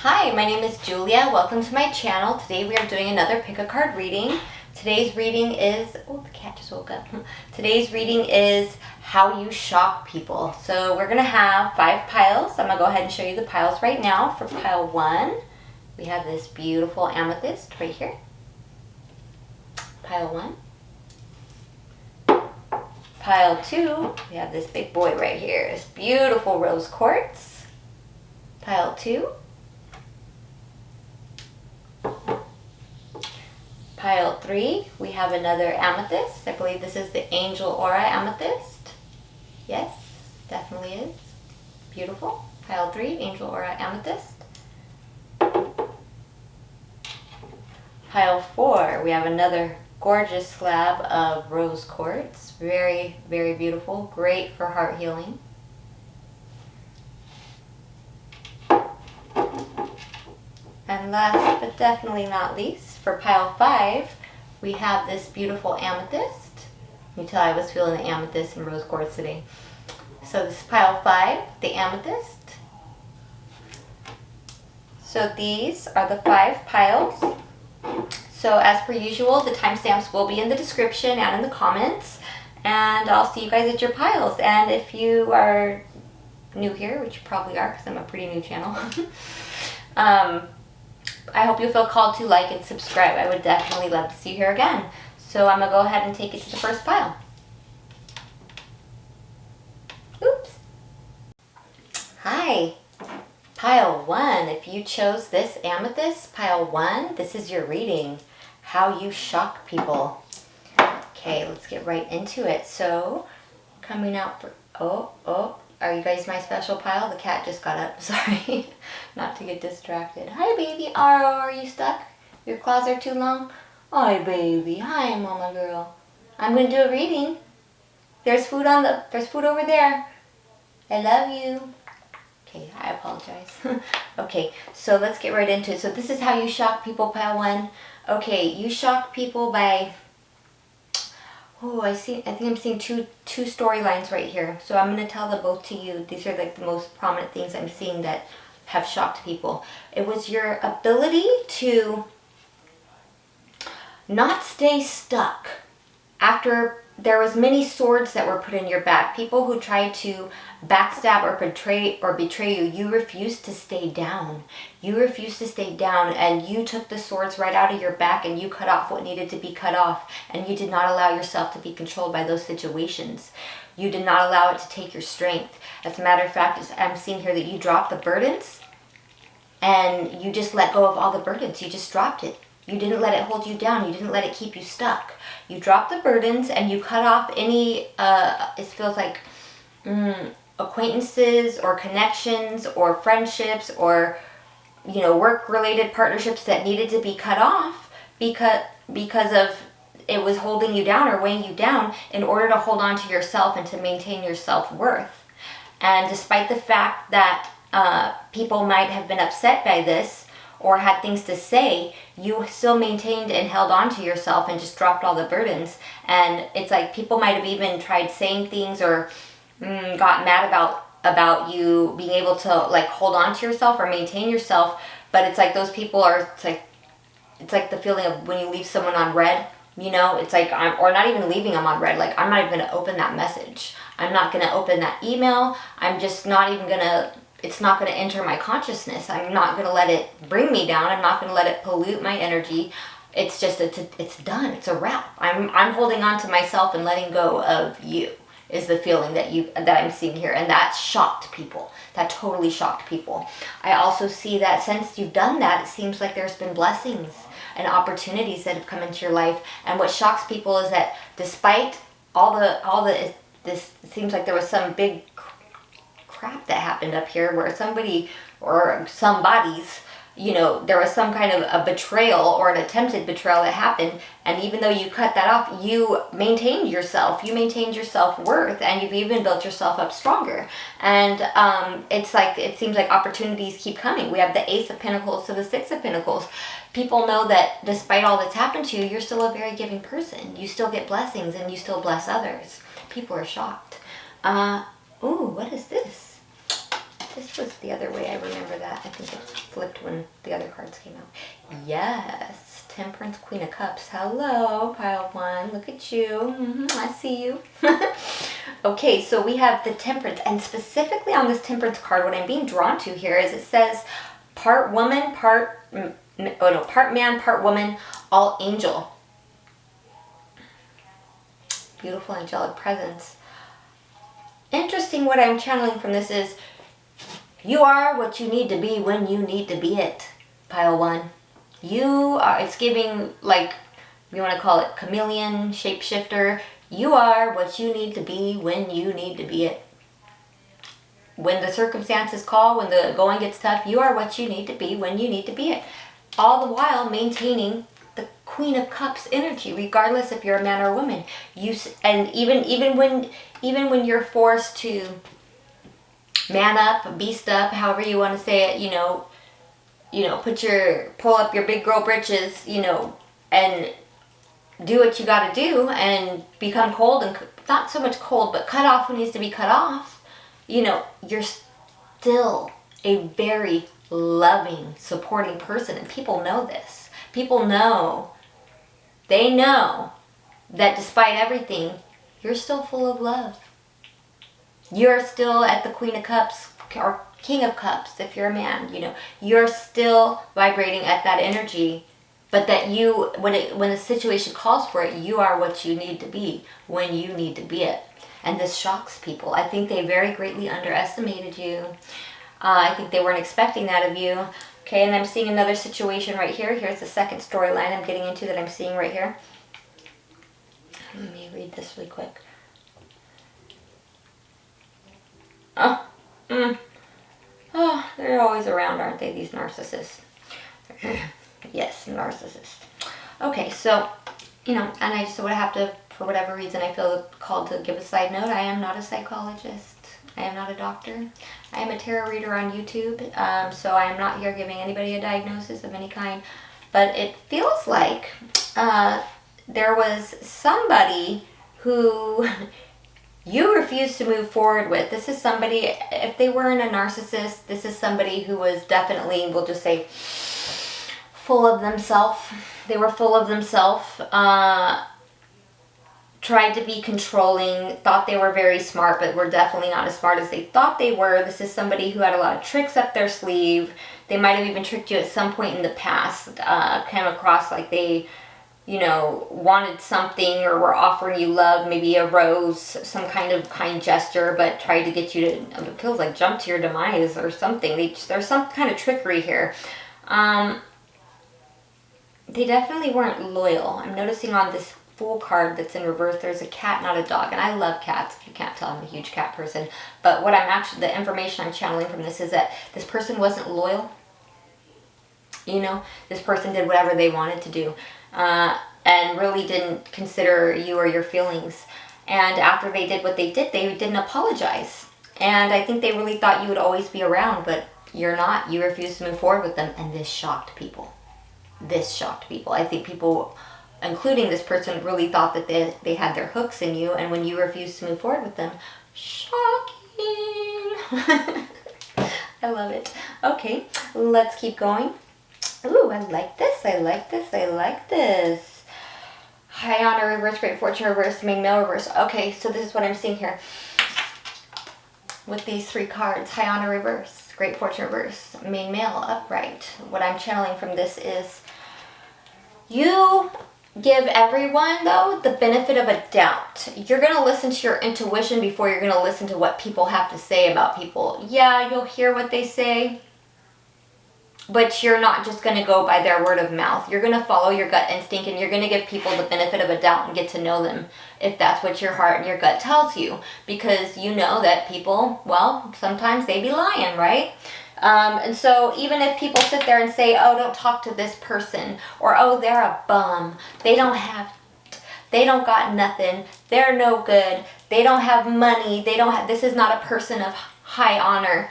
Hi, my name is Julia. Welcome to my channel. Today we are doing another pick a card reading. Today's reading is, oh, the cat just woke up. Today's reading is how you shock people. So we're gonna have 5 piles. I'm gonna go ahead and show you the piles right now. For pile 1, we have this beautiful amethyst right here. Pile 1. Pile 2, we have this big boy right here. This beautiful rose quartz. Pile 2. Pile 3, we have another amethyst. I believe this is the Angel Aura amethyst. Yes, definitely is. Beautiful. Pile 3, Angel Aura amethyst. Pile 4, we have another gorgeous slab of rose quartz. Very, very beautiful. Great for heart healing. And last but definitely not least, for pile 5, we have this beautiful amethyst. You can tell I was feeling the amethyst and rose quartz today. So this is pile 5, the amethyst. So these are the 5 piles. So as per usual, the timestamps will be in the description and in the comments. And I'll see you guys at your piles. And if you are new here, which you probably are because I'm a pretty new channel, I hope you feel called to like and subscribe. I would definitely love to see you here again. So I'm going to go ahead and take it to the first pile. Oops. Hi. Pile 1. If you chose this amethyst, pile 1, this is your reading. How you shock people. Okay, let's get right into it. So, coming out for... Oh. Are you guys my special pile? The cat just got up. Sorry. Not to get distracted. Hi, baby. Are you stuck? Your claws are too long? Hi, baby. Hi, mama girl. I'm going to do a reading. There's food over there. I love you. Okay, I apologize. Okay, so let's get right into it. So this is how you shock people, pile 1. Okay, you shock people by... Oh, I think I'm seeing two storylines right here. So I'm going to tell them both to you. These are like the most prominent things I'm seeing that have shocked people. It was your ability to not stay stuck after there was many swords that were put in your back. People who tried to backstab or betray you, you refused to stay down. You refused to stay down, and you took the swords right out of your back and you cut off what needed to be cut off, and you did not allow yourself to be controlled by those situations. You did not allow it to take your strength. As a matter of fact, I'm seeing here that you dropped the burdens and you just let go of all the burdens. You just dropped it. You didn't let it hold you down. You didn't let it keep you stuck. You dropped the burdens and you cut off any, it feels like acquaintances or connections or friendships or, you know, work-related partnerships that needed to be cut off because of it was holding you down or weighing you down in order to hold on to yourself and to maintain your self-worth. And despite the fact that people might have been upset by this, or had things to say, you still maintained and held on to yourself and just dropped all the burdens. And it's like people might have even tried saying things or got mad about you being able to like hold on to yourself or maintain yourself. But it's like those people are, it's like the feeling of when you leave someone on red, you know, it's like, or not even leaving them on red. Like, I'm not even going to open that message. I'm not going to open that email. I'm just not even going to, it's not going to enter my consciousness. I'm not going to let it bring me down. I'm not going to let it pollute my energy. It's just, it's done. It's a wrap. I'm holding on to myself and letting go of you is the feeling that I'm seeing here. And that shocked people. That totally shocked people. I also see that since you've done that, it seems like there's been blessings and opportunities that have come into your life. And what shocks people is that despite it seems like there was some big crap that happened up here where somebody or some bodies, you know, there was some kind of a betrayal or an attempted betrayal that happened, and even though you cut that off, you maintained yourself, you maintained your self-worth, and you've even built yourself up stronger. And it's like, it seems like opportunities keep coming. We have the Ace of Pentacles to the Six of Pentacles. People know that despite all that's happened to you, you're still a very giving person. You still get blessings and you still bless others. People are shocked. Ooh, what is this? This was the other way. I remember that. I think it's flipped. flipped when the other cards came out. Yes, Temperance, Queen of Cups. Hello, pile one. Look at you. I see you. Okay, so we have the Temperance, and specifically on this Temperance card, what I'm being drawn to here is it says part woman, part man, part woman, all angel. Beautiful angelic presence. Interesting, what I'm channeling from this is you are what you need to be when you need to be it, pile one. You are, it's giving, like, you want to call it chameleon, shapeshifter. You are what you need to be when you need to be it. When the circumstances call, when the going gets tough, you are what you need to be when you need to be it. All the while maintaining the Queen of Cups energy, regardless if you're a man or a woman. And even when you're forced to man up, beast up, however you want to say it, pull up your big girl britches, and do what you got to do and become cold, and not so much cold, but cut off what needs to be cut off. You're still a very loving, supporting person, and people know this. People know, they know that despite everything, you're still full of love. You're still at the Queen of Cups or King of Cups if you're a man, you're still vibrating at that energy, but that when the situation calls for it, you are what you need to be when you need to be it. And this shocks people. I think they very greatly underestimated you. I think they weren't expecting that of you. Okay, and I'm seeing another situation right here. Here's the second storyline I'm getting into that I'm seeing right here. Let me read this really quick. Oh, they're always around, aren't they, these narcissists? Yes, narcissists. Okay, so, and I just would have to, for whatever reason, I feel called to give a side note. I am not a psychologist. I am not a doctor. I am a tarot reader on YouTube, so I am not here giving anybody a diagnosis of any kind. But it feels like there was somebody who you refused to move forward with. This is somebody, if they weren't a narcissist, this is somebody who was definitely, we'll just say, full of themselves. They were full of themselves. Tried to be controlling, thought they were very smart, but were definitely not as smart as they thought they were. This is somebody who had a lot of tricks up their sleeve. They might have even tricked you at some point in the past, came across like they, wanted something or were offering you love, maybe a rose, some kind of kind gesture, but tried to get you to, it feels like, jump to your demise or something. There's some kind of trickery here. They definitely weren't loyal. I'm noticing on this Fool card that's in reverse, there's a cat, not a dog, and I love cats. If you can't tell, I'm a huge cat person. But what the information I'm channeling from this is that this person wasn't loyal. This person did whatever they wanted to do, and really didn't consider you or your feelings. And after they did what they didn't apologize. And I think they really thought you would always be around, but you're not. You refused to move forward with them, and this shocked people. I think people, including this person, really thought that they had their hooks in you, and when you refused to move forward with them, shocking. I love it. Okay, let's keep going. Ooh, I like this. High honor reverse, great fortune reverse, main male reverse. Okay, so this is what I'm seeing here with these three cards. High honor reverse, great fortune reverse, main male upright. What I'm channeling from this is you give everyone, though, the benefit of a doubt. You're going to listen to your intuition before you're going to listen to what people have to say about people. Yeah, you'll hear what they say, but you're not just going to go by their word of mouth. You're going to follow your gut instinct, and you're going to give people the benefit of a doubt and get to know them if that's what your heart and your gut tells you. Because you know that people, well, sometimes they be lying, right? And so even if people sit there and say, oh, don't talk to this person, or oh, they're a bum, they don't got nothing, they're no good, they don't have money, this is not a person of high honor,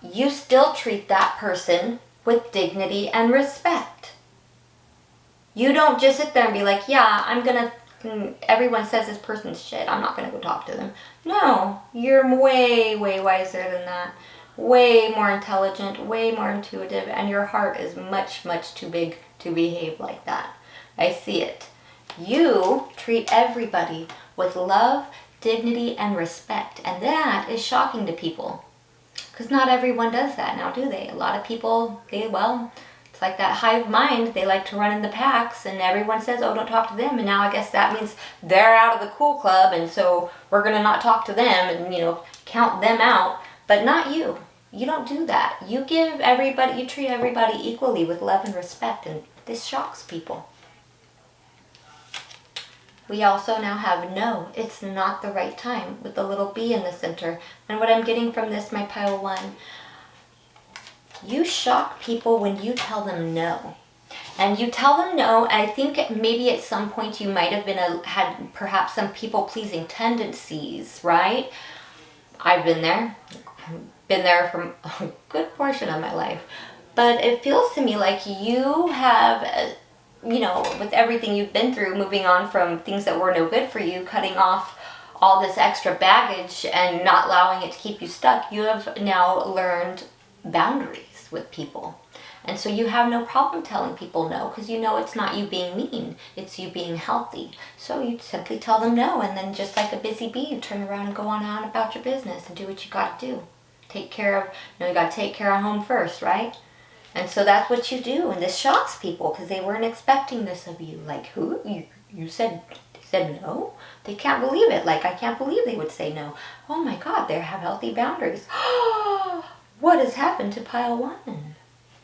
you still treat that person with dignity and respect. You don't just sit there and be like, yeah, everyone says this person's shit, I'm not gonna go talk to them. No, you're way, way wiser than that. way more intelligent, way more intuitive, and your heart is much, much too big to behave like that. I see it. You treat everybody with love, dignity, and respect, and that is shocking to people. Because not everyone does that now, do they? A lot of people, it's like that hive mind. They like to run in the packs, and everyone says, oh, don't talk to them. And now I guess that means they're out of the cool club, and so we're going to not talk to them and, count them out. But not you. You don't do that. You treat everybody equally with love and respect, and this shocks people. We also now have no, it's not the right time, with the little B in the center. And what I'm getting from this, my pile 1, you shock people when you tell them no. And you tell them no, and I think maybe at some point you might have had perhaps some people-pleasing tendencies, right? I've been there. Been there for a good portion of my life. But it feels to me like you have, with everything you've been through, moving on from things that were no good for you, cutting off all this extra baggage and not allowing it to keep you stuck, you have now learned boundaries with people. And so you have no problem telling people no, because you know it's not you being mean, it's you being healthy. So you simply tell them no, and then just like a busy bee, you turn around and go on about your business and do what you got to do. You got to take care of home first, right? And so that's what you do, and this shocks people because they weren't expecting this of you. Like, who? You said no? They can't believe it. Like, I can't believe they would say no. Oh my God, they have healthy boundaries. What has happened to pile 1?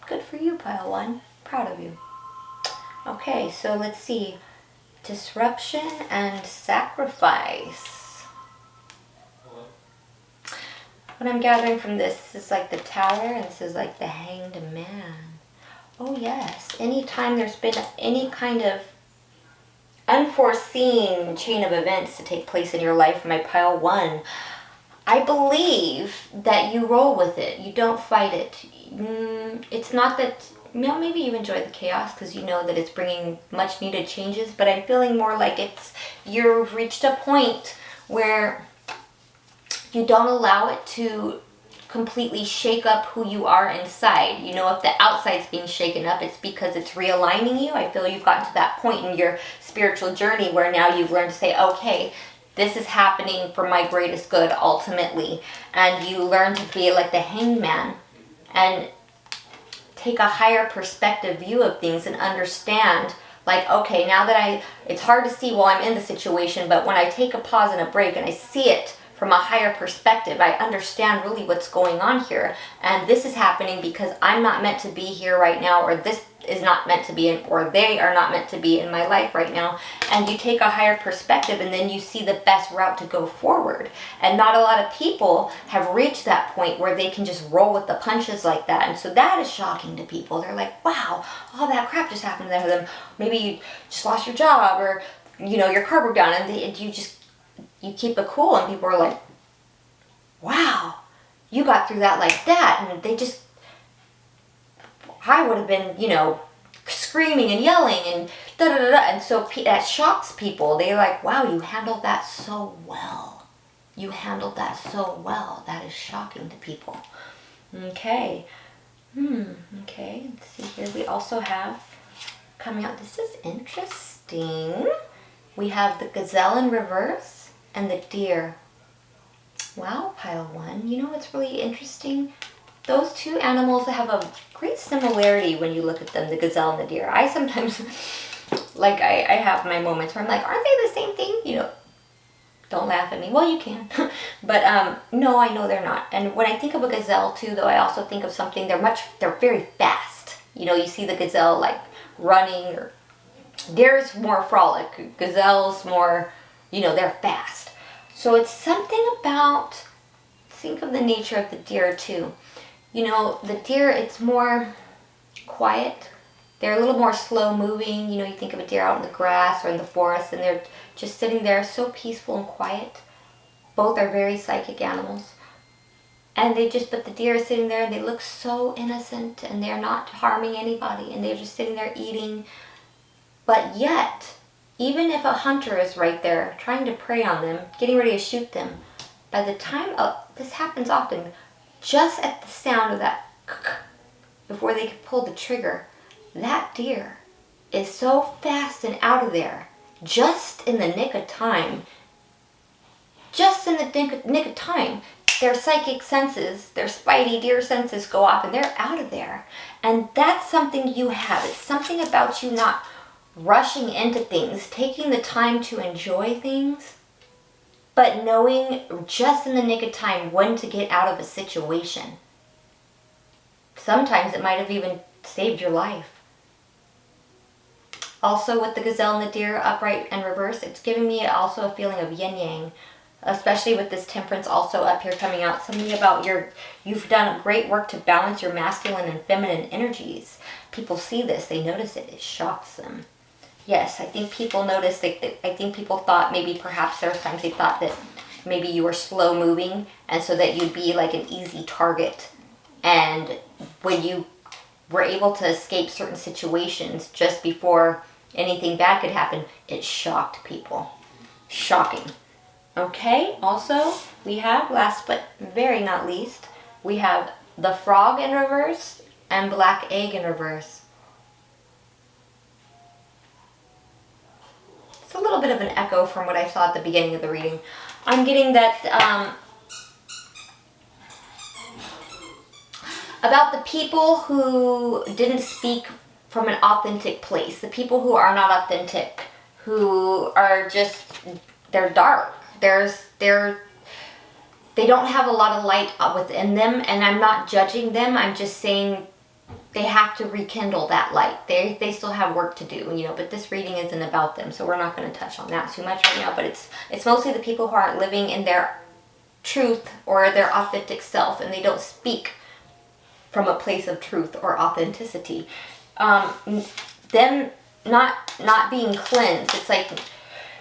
Good for you, pile 1. Proud of you. Okay, so let's see. Disruption and sacrifice. What I'm gathering from this is like the Tower, and this is like the Hanged Man. Oh yes, anytime there's been any kind of unforeseen chain of events to take place in your life, my pile 1, I believe that you roll with it. You don't fight it. It's not that, maybe you enjoy the chaos because you know that it's bringing much needed changes, but I'm feeling more like you've reached a point where you don't allow it to completely shake up who you are inside. If the outside's being shaken up, it's because it's realigning you. I feel you've gotten to that point in your spiritual journey where now you've learned to say, okay, this is happening for my greatest good ultimately. And you learn to be like the Hanged Man and take a higher perspective view of things and understand, like, okay, now that it's hard to see while I'm in the situation, but when I take a pause and a break and I see it from a higher perspective, I understand really what's going on here. And this is happening because I'm not meant to be here right now, or this is not meant to be in, or they are not meant to be in my life right now. And you take a higher perspective, and then you see the best route to go forward. And not a lot of people have reached that point where they can just roll with the punches like that. And so that is shocking to people. They're like, wow, all that crap just happened to them. Maybe you just lost your job, or your car broke down, and you keep it cool, and people are like, wow, you got through that like that. And I would have been, screaming and yelling and da-da-da-da. And so that shocks people. They're like, wow, you handled that so well. You handled that so well. That is shocking to people. Okay. Okay, let's see here. We also have coming out, this is interesting. We have the gazelle in reverse and the deer. Wow, pile 1. You know what's really interesting? Those two animals have a great similarity when you look at them, the gazelle and the deer. I sometimes, I have my moments where I'm like, aren't they the same thing? Don't laugh at me. Well, you can. But no, I know they're not. And when I think of a gazelle too, though, I also think of something, they're very fast. You see the gazelle like running, or deer's more frolic. Gazelle's more, they're fast. So it's something about, think of the nature of the deer too. The deer, it's more quiet. They're a little more slow moving. You think of a deer out in the grass or in the forest, and they're just sitting there so peaceful and quiet. Both are very psychic animals. And but the deer is sitting there and they look so innocent, and they're not harming anybody, and they're just sitting there eating. But yet, even if a hunter is right there trying to prey on them, getting ready to shoot them, by the time, this happens often, just at the sound of that, before they could pull the trigger, that deer is so fast and out of there, just in the nick of time. Just in the nick of time, their psychic senses, their spidey deer senses go off and they're out of there. And that's something you have. It's something about you not rushing into things, taking the time to enjoy things, but knowing just in the nick of time when to get out of a situation. Sometimes it might have even saved your life. Also with the gazelle and the deer upright and reverse, it's giving me also a feeling of yin-yang, especially with this temperance also up here coming out. Something about you've done great work to balance your masculine and feminine energies. People see this, they notice it, it shocks them. Yes, I think people notice, I think people thought maybe perhaps there were times they thought that maybe you were slow moving and so that you'd be like an easy target. And when you were able to escape certain situations just before anything bad could happen, it shocked people. Shocking. Okay, also we have, last but very not least, we have the frog in reverse and black egg in reverse. It's a little bit of an echo from what I saw at the beginning of the reading. I'm getting that about the people who didn't speak from an authentic place, the people who are not authentic, who are just, they're dark. They don't have a lot of light within them, and I'm not judging them. I'm just saying they have to rekindle that light. They still have work to do, you know, but this reading isn't about them, so we're not going to touch on that too much right now, but it's mostly the people who aren't living in their truth or their authentic self, and they don't speak from a place of truth or authenticity. Them not being cleansed, it's like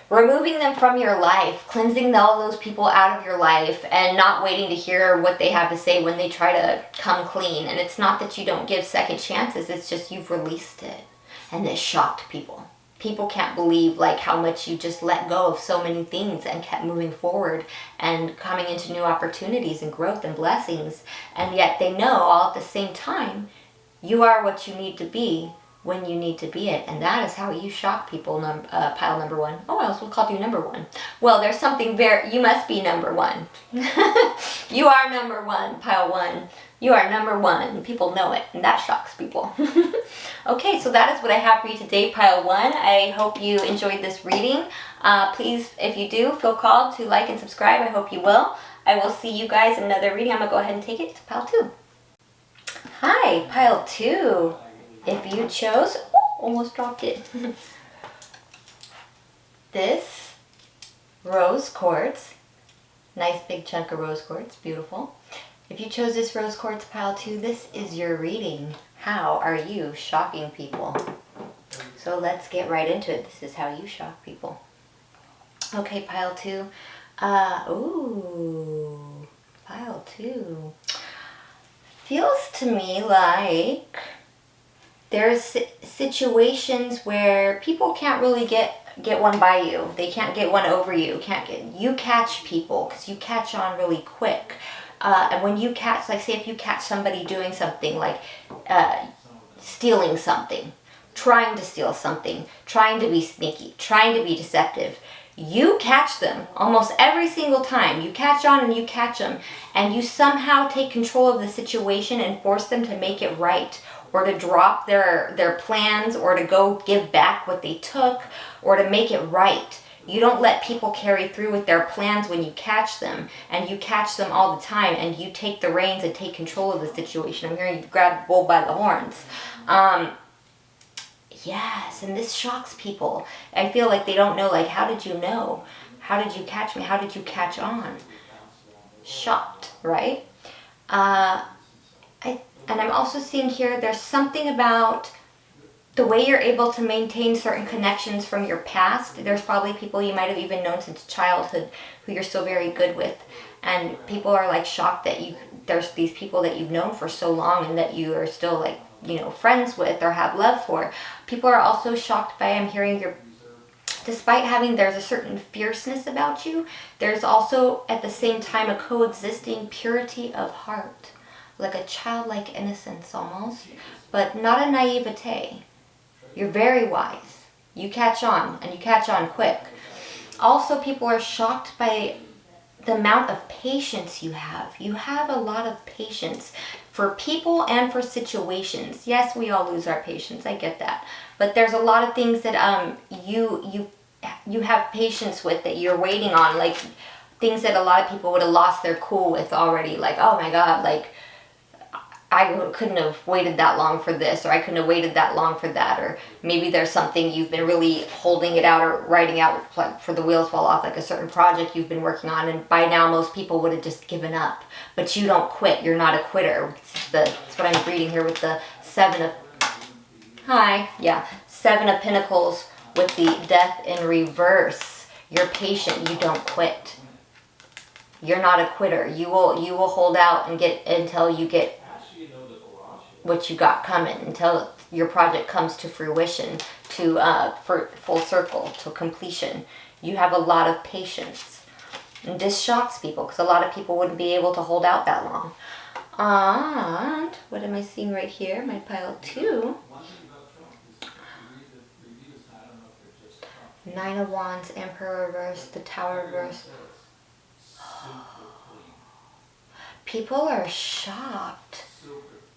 removing them from your life, cleansing all those people out of your life, and not waiting to hear what they have to say when they try to come clean. And it's not that you don't give second chances, it's just you've released it. And it shocked people. People can't believe like how much you just let go of so many things and kept moving forward and coming into new opportunities and growth and blessings. And yet they know all at the same time, you are what you need to be when you need to be it. And that is how you shock people, pile number one. Oh, I also called you number one. Well, there's something you must be number one. You are number one, pile one. You are number one. People know it, and that shocks people. Okay, so that is what I have for you today, pile one. I hope you enjoyed this reading. Please, if you do, feel called to like and subscribe. I hope you will. I will see you guys in another reading. I'm going to go ahead and take it to pile two. Hi, pile two. If you chose, almost dropped it. This rose quartz, nice big chunk of rose quartz, beautiful. If you chose this rose quartz pile two, this is your reading. How are you shocking people? So let's get right into it. This is how you shock people. Okay, pile two. Ooh, pile two. Feels to me like there's situations where people can't really get one by you. They can't get one over you. You catch people because you catch on really quick. And when you catch, like say if you catch somebody doing something like stealing something, trying to steal something, trying to be sneaky, trying to be deceptive, you catch them almost every single time. You catch on and you catch them, and you somehow take control of the situation and force them to make it right, or to drop their plans, or to go give back what they took, or to make it right. You don't let people carry through with their plans when you catch them, and you catch them all the time, and you take the reins and take control of the situation. I'm hearing you grab the bull by the horns. Yes, and this shocks people. I feel like they don't know, like, how did you know? How did you catch me? How did you catch on? Shocked, right? And I'm also seeing here, there's something about the way you're able to maintain certain connections from your past. There's probably people you might have even known since childhood who you're still very good with. And people are like shocked that there's these people that you've known for so long and that you are still like, you know, friends with or have love for. People are also shocked by, I'm hearing despite there's a certain fierceness about you, there's also at the same time a coexisting purity of heart, like a childlike innocence almost, but not a naivete. You're very wise. You catch on, and you catch on quick. Also, people are shocked by the amount of patience you have. You have a lot of patience for people and for situations. Yes, we all lose our patience. I get that. But there's a lot of things that you have patience with that you're waiting on, like things that a lot of people would have lost their cool with already. Like, oh my God, like I couldn't have waited that long for this, or I couldn't have waited that long for that, or maybe there's something you've been really holding it out or writing out, like for the wheels fall off, like a certain project you've been working on, and by now most people would have just given up. But you don't quit. You're not a quitter. That's what I'm reading here with the Seven of Pentacles with the Death in reverse. You're patient. You don't quit. You're not a quitter. You will hold out and get until you get what you got coming, until your project comes to fruition, to for full circle, to completion. You have a lot of patience. And this shocks people because a lot of people wouldn't be able to hold out that long. And what am I seeing right here? My pile 2. Nine of Wands, Emperor reverse, the Tower reverse. People are shocked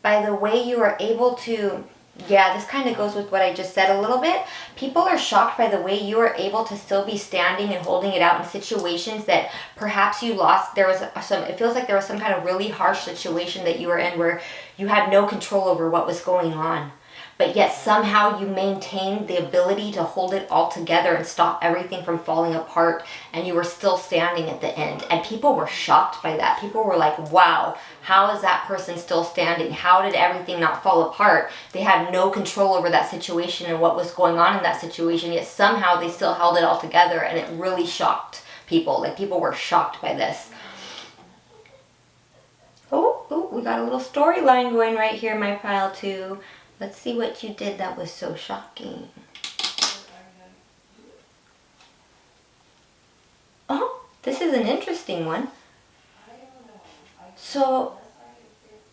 by the way you are able to, this kind of goes with what I just said a little bit. People are shocked by the way you are able to still be standing and holding it out in situations that perhaps you lost. It feels like there was some kind of really harsh situation that you were in where you had no control over what was going on. But yet somehow you maintained the ability to hold it all together and stop everything from falling apart, and you were still standing at the end. And people were shocked by that. People were like, wow, how is that person still standing? How did everything not fall apart? They had no control over that situation and what was going on in that situation, yet somehow they still held it all together, and it really shocked people. Like, people were shocked by this. Oh, we got a little storyline going right here, my pile 2. Let's see what you did that was so shocking. Oh, this is an interesting one. So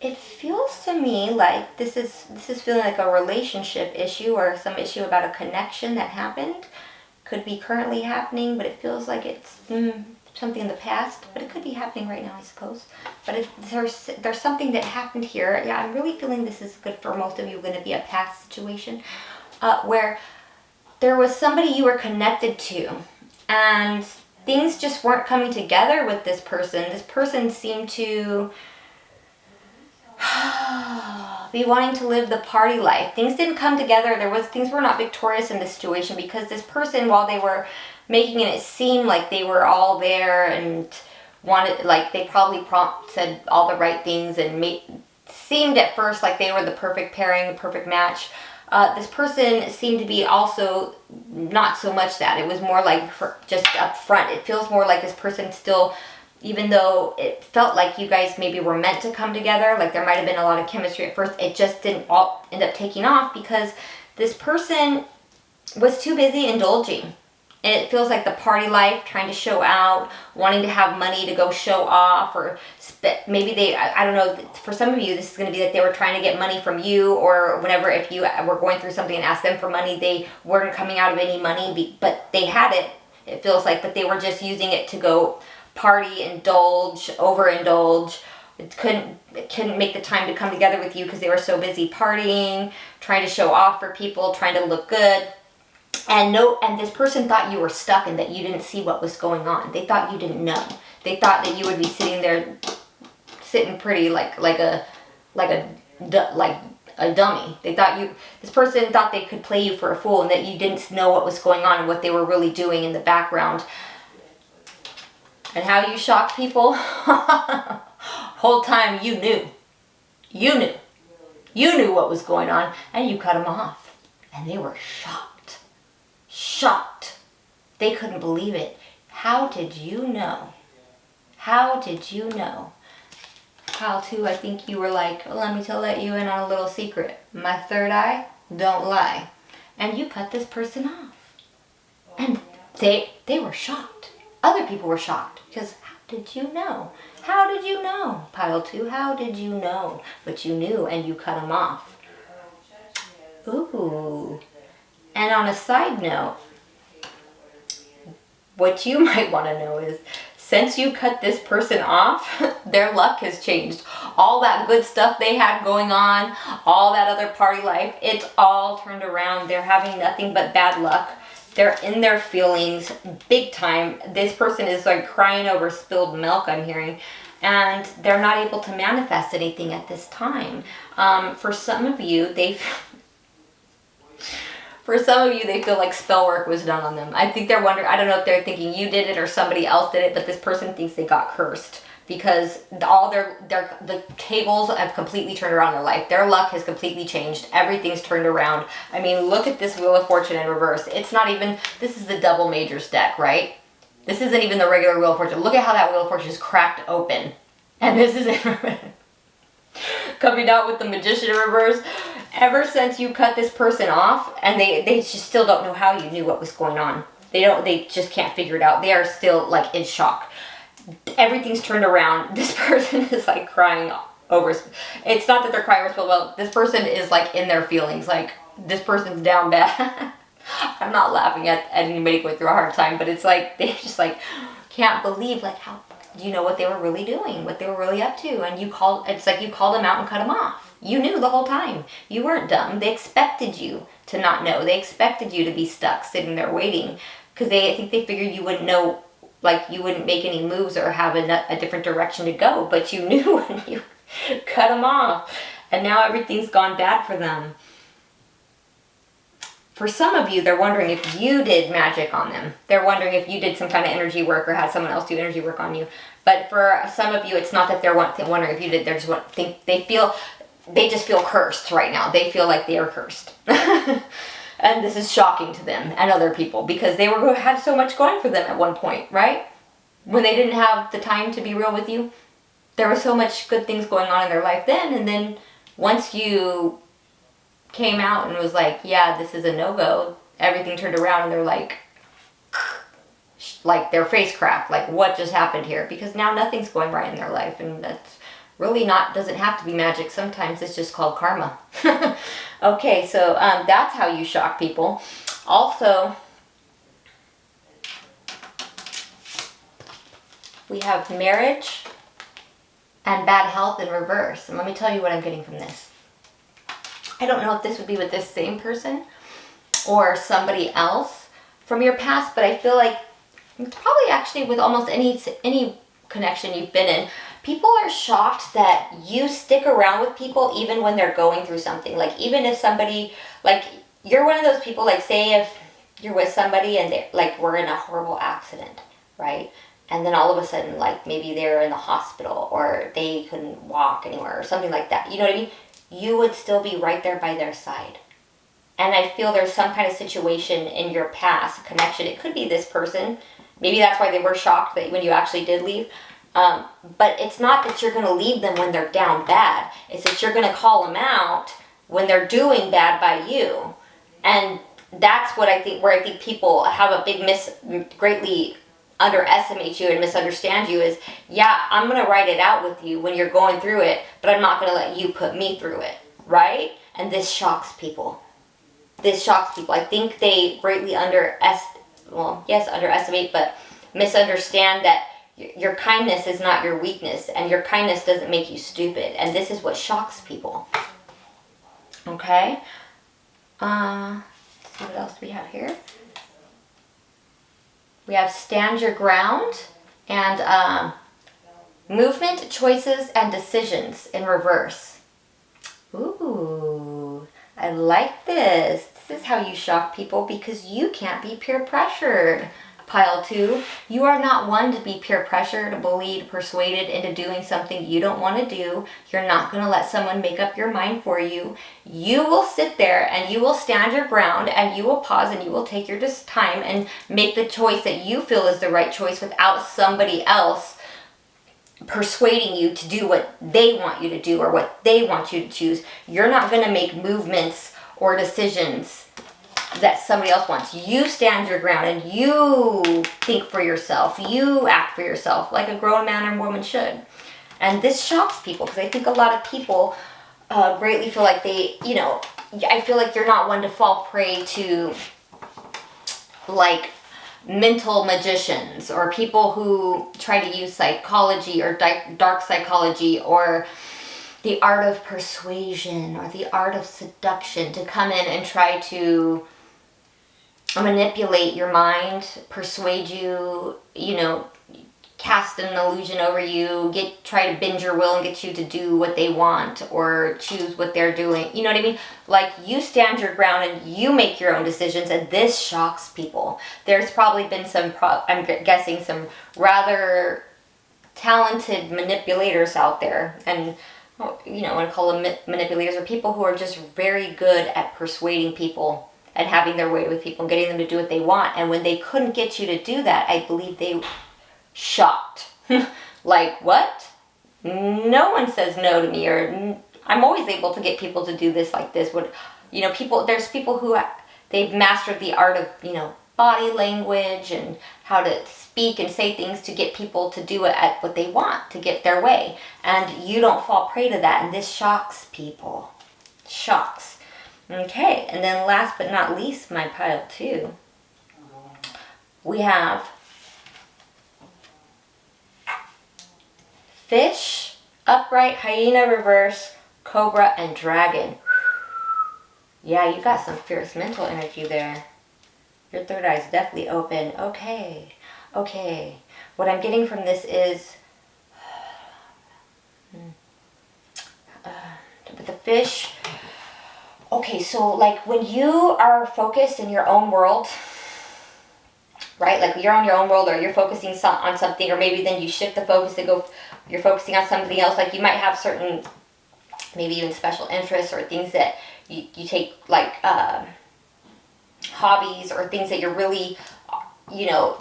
it feels to me like this is feeling like a relationship issue or some issue about a connection that happened. Could be currently happening, but it feels like it's something in the past, but it could be happening right now, I suppose. But there's something that happened here. Yeah, I'm really feeling this is good for most of you, going to be a past situation where there was somebody you were connected to, and things just weren't coming together with this person. This person seemed to be wanting to live the party life. Things didn't come together. Things were not victorious in this situation because this person, while they were making it seem like they were all there and wanted, like they probably said all the right things and seemed at first like they were the perfect pairing, the perfect match. This person seemed to be also not so much that. It was more like just up front. It feels more like this person still, even though it felt like you guys maybe were meant to come together, like there might have been a lot of chemistry at first, it just didn't all end up taking off because this person was too busy indulging. It feels like the party life, trying to show out, wanting to have money to go show off, or maybe I don't know, for some of you, this is going to be that they were trying to get money from you, or whenever, if you were going through something and asked them for money, they weren't coming out of any money, but they had it, it feels like, but they were just using it to go party, indulge, overindulge. It couldn't make the time to come together with you because they were so busy partying, trying to show off for people, trying to look good. And this person thought you were stuck and that you didn't see what was going on. They thought you didn't know. They thought that you would be sitting there, sitting pretty like a dummy. This person thought they could play you for a fool and that you didn't know what was going on and what they were really doing in the background. And how you shocked people? Whole time you knew. You knew what was going on, and you cut them off. And they were shocked. They couldn't believe it. How did you know? How did you know? Pile 2, I think you were like, let me let you in on a little secret. My third eye don't lie. And you cut this person off. And They were shocked. Other people were shocked because how did you know? How did you know? Pile 2, how did you know? But you knew and you cut them off. Ooh. And on a side note, what you might want to know is, since you cut this person off, their luck has changed. All that good stuff they had going on, all that other party life, it's all turned around. They're having nothing but bad luck. They're in their feelings big time. This person is like crying over spilled milk, I'm hearing. And they're not able to manifest anything at this time. For some of you, they feel like spell work was done on them. I think they're wondering, I don't know if they're thinking you did it or somebody else did it, but this person thinks they got cursed because all the tables have completely turned around in their life. Their luck has completely changed. Everything's turned around. I mean, look at this Wheel of Fortune in reverse. It's not even, this is the double majors deck, right? This isn't even the regular Wheel of Fortune. Look at how that Wheel of Fortune is cracked open. And this is it. Coming out with the Magician in reverse. Ever since you cut this person off, and they just still don't know how you knew what was going on. They just can't figure it out. They are still like in shock. Everything's turned around. This person is like crying over. It's not that they're crying over spilled milk. This person is like in their feelings. Like this person's down bad. I'm not laughing at anybody going through a hard time, but it's like they just like can't believe like how you know what they were really doing, what they were really up to, and it's like you called them out and cut them off. You knew the whole time. You weren't dumb. They expected you to not know. They expected you to be stuck sitting there waiting because I think they figured you wouldn't know, like you wouldn't make any moves or have a different direction to go, but you knew when you cut them off, and now everything's gone bad for them. For some of you, they're wondering if you did magic on them. They're wondering if you did some kind of energy work or had someone else do energy work on you. But for some of you, it's not that they're wondering if you did. They just feel cursed right now. They feel like they are cursed. And this is shocking to them and other people because they had so much going for them at one point, right? When they didn't have the time to be real with you. There was so much good things going on in their life then, and then once you came out and was like, yeah, this is a no-go, everything turned around and they're like their face cracked, like what just happened here? Because now nothing's going right in their life, and that's really doesn't have to be magic. Sometimes it's just called karma. Okay, so that's how you shock people. Also, we have marriage and bad health in reverse. And let me tell you what I'm getting from this. I don't know if this would be with this same person or somebody else from your past, but I feel like it's probably actually with almost any connection you've been in. People are shocked that you stick around with people even when they're going through something. Like even if somebody, like you're one of those people, like say if you're with somebody and they like were in a horrible accident, right? And then all of a sudden, like maybe they're in the hospital or they couldn't walk anywhere or something like that. You know what I mean? You would still be right there by their side. And I feel there's some kind of situation in your past connection. It could be this person. Maybe that's why they were shocked that when you actually did leave. But it's not that you're going to leave them when they're down bad. It's that you're going to call them out when they're doing bad by you. And that's what I think, where I think people have a big greatly underestimate you and misunderstand you is, yeah, I'm going to write it out with you when you're going through it, but I'm not going to let you put me through it, right? And this shocks people. This shocks people. I think they greatly underestimate, but misunderstand that your kindness is not your weakness, and your kindness doesn't make you stupid, and this is what shocks people. Okay? Let's see what else we have here. We have stand your ground and movement, choices, and decisions in reverse. Ooh, I like this. This is how you shock people because you can't be peer pressured. Pile 2, you are not one to be peer pressured, bullied, persuaded into doing something you don't want to do. You're not going to let someone make up your mind for you. You will sit there and you will stand your ground and you will pause and you will take your time and make the choice that you feel is the right choice without somebody else persuading you to do what they want you to do or what they want you to choose. You're not going to make movements or decisions that somebody else wants. You stand your ground and you think for yourself. You act for yourself like a grown man or woman should. And this shocks people because I think a lot of people greatly feel like they, you know, I feel like you're not one to fall prey to like mental magicians or people who try to use psychology or dark psychology or the art of persuasion or the art of seduction to come in and try to manipulate your mind, persuade you, you know, cast an illusion over you, try to bend your will and get you to do what they want or choose what they're doing. You know what I mean? Like, you stand your ground and you make your own decisions, and this shocks people. There's probably been I'm guessing some rather talented manipulators out there, and you know, I want to call them manipulators, or people who are just very good at persuading people and having their way with people and getting them to do what they want. And when they couldn't get you to do that, I believe they shocked. Like, what? No one says no to me, or I'm always able to get people to do this like this. What, you know, there's people who they've mastered the art of, you know, body language and how to speak and say things to get people to do what they want, to get their way. And you don't fall prey to that, and this shocks people. Shocks. Okay, and then last but not least, my pile 2, we have fish, upright, hyena, reverse, cobra, and dragon. Yeah, you got some fierce mental energy there. Your third eye is definitely open. Okay. Okay. What I'm getting from this is with the fish. Okay, so like when you are focused in your own world, right? Like you're on your own world, or you're focusing on something, or maybe then you shift the focus to go, you're focusing on something else. Like you might have certain, maybe even special interests or things that you take, like hobbies or things that you're really, you know,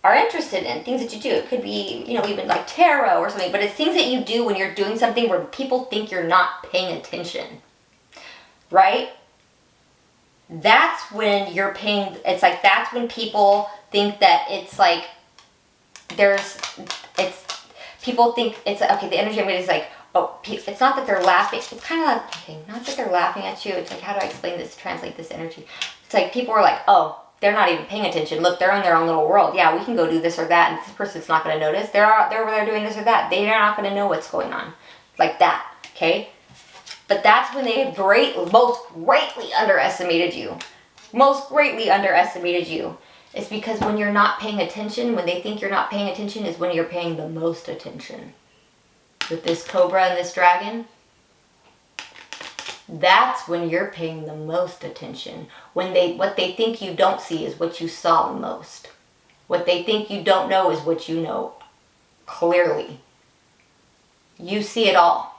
are interested in, things that you do. It could be, you know, even like tarot or something, but it's things that you do when you're doing something where people think you're not paying attention, right? That's when you're paying, it's like, that's when people think that it's like, people think it's, okay, the energy I'm getting is like, oh, it's not that they're laughing, it's kind of like, okay, not that they're laughing at you, it's like, how do I explain this, translate this energy? It's like, people are like, oh, they're not even paying attention. Look, they're in their own little world. Yeah, we can go do this or that, and this person's not going to notice. They're over there doing this or that. They're not going to know what's going on. Like that, okay? But that's when they have most greatly underestimated you. Most greatly underestimated you. It's because when you're not paying attention, when they think you're not paying attention, is when you're paying the most attention. With this cobra and this dragon, that's when you're paying the most attention. What they think you don't see is what you saw the most. What they think you don't know is what you know clearly. You see it all.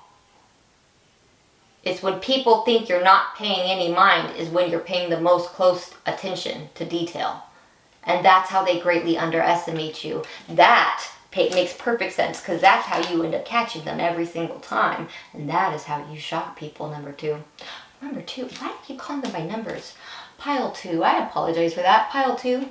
It's when people think you're not paying any mind is when you're paying the most close attention to detail. And that's how they greatly underestimate you. That makes perfect sense, because that's how you end up catching them every single time. And that is how you shock people, number 2. Number 2, why do I keep calling them by numbers? Pile 2, I apologize for that. Pile 2,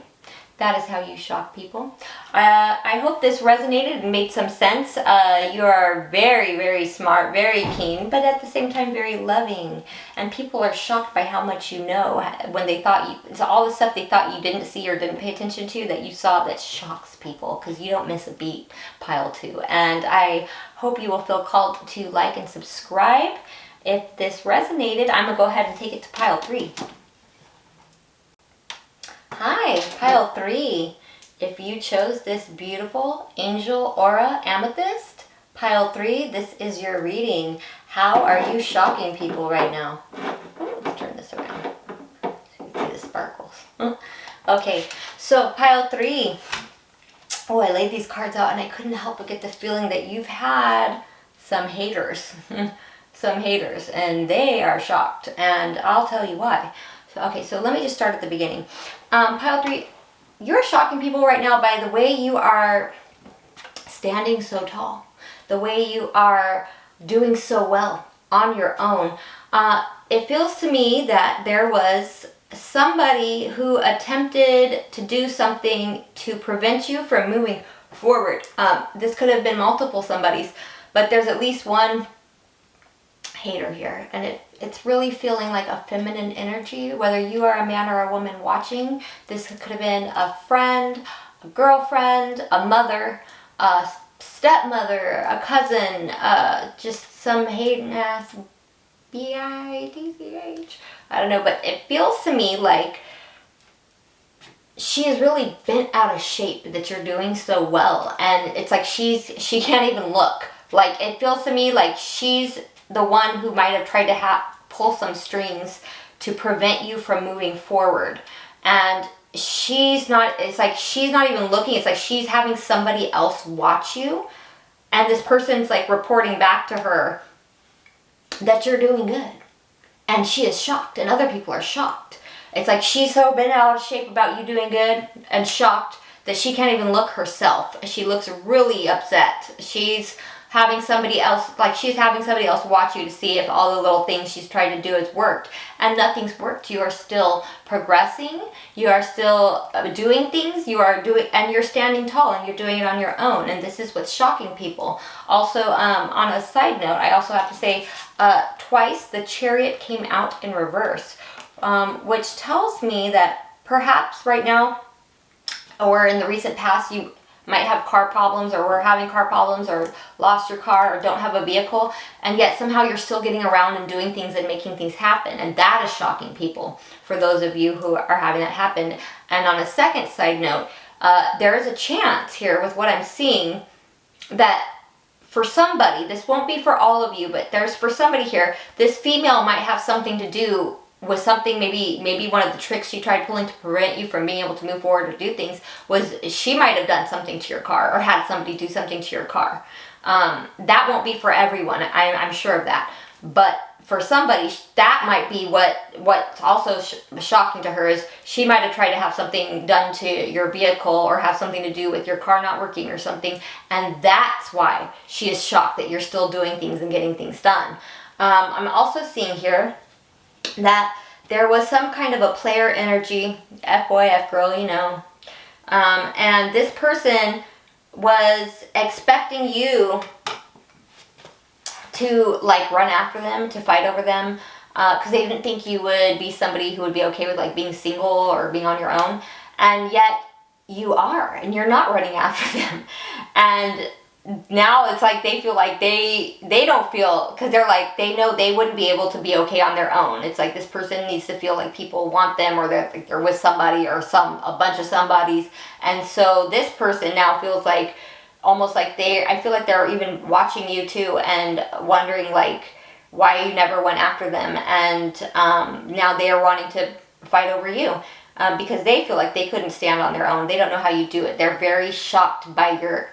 that is how you shock people. I hope this resonated and made some sense. You are very, very smart, very keen, but at the same time very loving. And people are shocked by how much you know when they thought it's all the stuff they thought you didn't see or didn't pay attention to that you saw, that shocks people, because you don't miss a beat, Pile 2. And I hope you will feel called to like and subscribe. If this resonated, I'm going to go ahead and take it to Pile 3. Hi, Pile 3. If you chose this beautiful Angel Aura Amethyst, Pile 3, this is your reading. How are you shocking people right now? Let's turn this around so you can see the sparkles. Okay, so Pile 3. Oh, I laid these cards out and I couldn't help but get the feeling that you've had some haters. Some haters, and they are shocked, and I'll tell you why. Okay, so let me just start at the beginning. Pile 3, you're shocking people right now by the way you are standing so tall, the way you are doing so well on your own. It feels to me that there was somebody who attempted to do something to prevent you from moving forward. This could have been multiple somebodies, but there's at least one hater here, and it's really feeling like a feminine energy. Whether you are a man or a woman watching, this could have been a friend, a girlfriend, a mother, a stepmother, a cousin, just some hating ass bitch. I don't know, but it feels to me like she is really bent out of shape that you're doing so well, and it's like she can't even look. Like, it feels to me like she's the one who might have tried to pull some strings to prevent you from moving forward, and she's not. It's like she's not even looking. It's like she's having somebody else watch you, and this person's like reporting back to her that you're doing good, and she is shocked, and other people are shocked. It's like she's so bent out of shape about you doing good and shocked that she can't even look herself. She looks really upset. She's having somebody else watch you to see if all the little things she's tried to do has worked, and nothing's worked. You are still progressing. You are still doing things. And you're standing tall, and you're doing it on your own. And this is what's shocking people. Also, on a side note, I also have to say, twice the Chariot came out in reverse, which tells me that perhaps right now, or in the recent past, you might have car problems, or were having car problems, or lost your car, or don't have a vehicle, and yet somehow you're still getting around and doing things and making things happen. And that is shocking people, for those of you who are having that happen. And on a second side note, there is a chance here with what I'm seeing that for somebody, this won't be for all of you, but for somebody here, this female might have something to do with something. Maybe one of the tricks she tried pulling to prevent you from being able to move forward or do things was she might have done something to your car, or had somebody do something to your car. That won't be for everyone, I'm sure of that, but for somebody, that might be what's also shocking to her, is she might have tried to have something done to your vehicle, or have something to do with your car not working or something, and that's why she is shocked that you're still doing things and getting things done. I'm also seeing here that there was some kind of a player energy, F-boy, F-girl, you know, and this person was expecting you to like run after them, to fight over them, because they didn't think you would be somebody who would be okay with like being single or being on your own, and yet you are, and you're not running after them. And now it's like they feel like they don't feel, because they're like, they know they wouldn't be able to be okay on their own. It's like this person needs to feel like people want them, or they're with somebody, or a bunch of somebodies, and so this person now feels like, almost like I feel like they're even watching you too, and wondering like why you never went after them, and now they are wanting to fight over you, because they feel like they couldn't stand on their own. They don't know how you do it. They're very shocked by your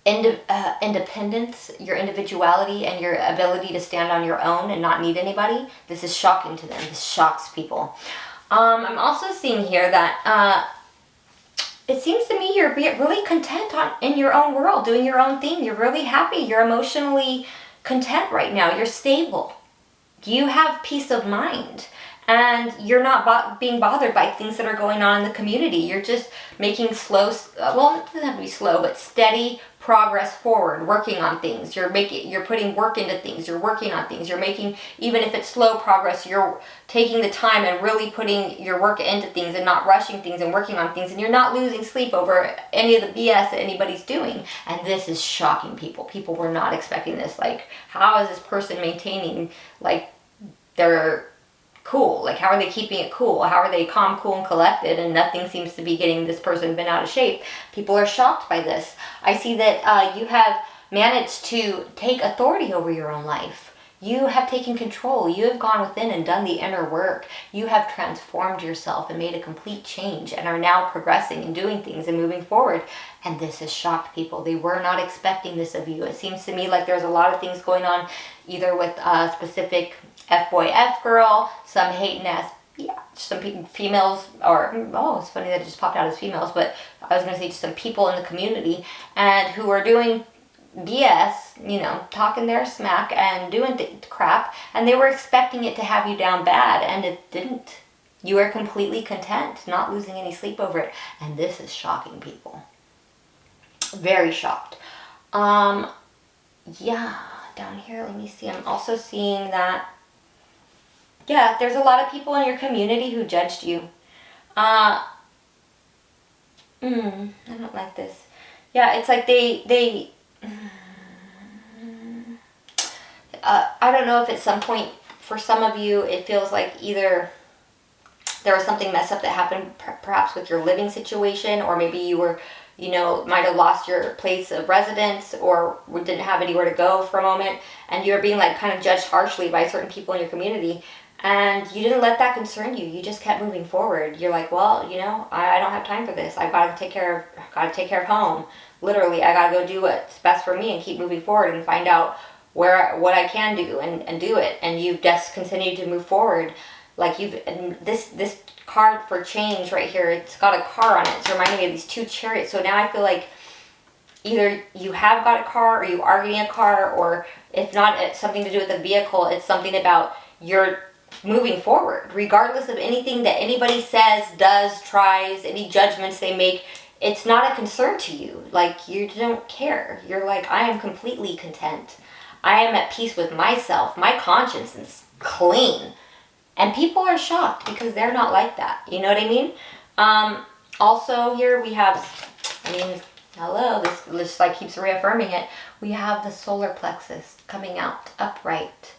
independence, your individuality, and your ability to stand on your own and not need anybody. This is shocking to them. This shocks people. I'm also seeing here that it seems to me you're really content in your own world, doing your own thing. You're really happy. You're emotionally content right now. You're stable. You have peace of mind. And you're not being bothered by things that are going on in the community. You're just making slow, well, it doesn't have to be slow, but steady progress forward, working on things. You're putting work into things. You're working on things. You're making, even if it's slow progress, you're taking the time and really putting your work into things and not rushing things and working on things. And you're not losing sleep over any of the BS that anybody's doing. And this is shocking people. People were not expecting this. Like, how is this person maintaining, like, their cool? Like, how are they keeping it cool? How are they calm, cool, and collected, and nothing seems to be getting this person bent out of shape? People are shocked by this. I see that you have managed to take authority over your own life. You have taken control. You have gone within and done the inner work. You have transformed yourself and made a complete change, and are now progressing and doing things and moving forward. And this has shocked people. They were not expecting this of you. It seems to me like there's a lot of things going on, either with specific F-boy, F-girl, some hating ass, yeah, some females, or, oh, it's funny that it just popped out as females, but I was going to say just some people in the community, and who are doing BS, you know, talking their smack and doing crap, and they were expecting it to have you down bad, and it didn't. You are completely content, not losing any sleep over it. And this is shocking people. Very shocked. Yeah, down here, let me see. I'm also seeing that, yeah, there's a lot of people in your community who judged you. I don't like this. Yeah, it's like they I don't know if at some point, for some of you, it feels like either there was something messed up that happened perhaps with your living situation, or maybe you were, might have lost your place of residence or didn't have anywhere to go for a moment, and you were being like kind of judged harshly by certain people in your community, and you didn't let that concern you. You just kept moving forward. You're like, well, I don't have time for this. I've got to take care of home. Literally, I got to go do what's best for me and keep moving forward and find out what I can do and do it. And you've just continued to move forward. Like this card for change right here, it's got a car on it. It's reminding me of these two chariots. So now I feel like either you have got a car or you are getting a car, or if not, it's something to do with a vehicle. It's something about you're moving forward. Regardless of anything that anybody says, does, tries, any judgments they make, it's not a concern to you. Like, you don't care. You're like, I am completely content. I am at peace with myself. My conscience is clean. And people are shocked because they're not like that. You know what I mean? Also here we have, hello, this like keeps reaffirming it. We have the solar plexus coming out upright.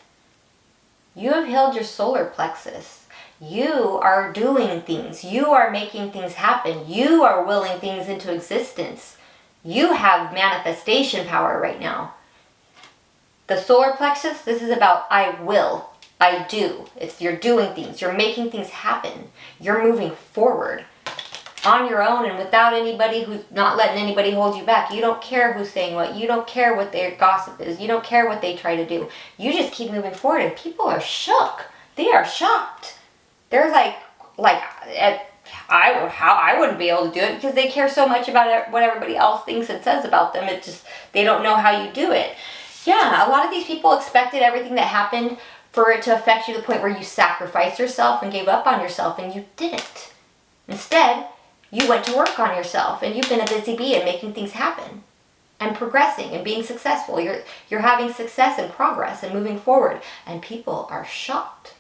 You have healed your solar plexus. You are doing things. You are making things happen. You are willing things into existence. You have manifestation power right now. The solar plexus, this is about I will. I do. You're doing things. You're making things happen. You're moving forward on your own and without anybody, who's not letting anybody hold you back. You don't care who's saying what. You don't care what their gossip is. You don't care what they try to do. You just keep moving forward, and people are shook. They are shocked. They're like I wouldn't be able to do it because they care so much about what everybody else thinks and says about them. It just, they don't know how you do it. Yeah, a lot of these people expected everything that happened for it to affect you to the point where you sacrificed yourself and gave up on yourself, and you didn't. Instead, you went to work on yourself, and you've been a busy bee and making things happen and progressing and being successful. You're having success and progress and moving forward, and people are shocked.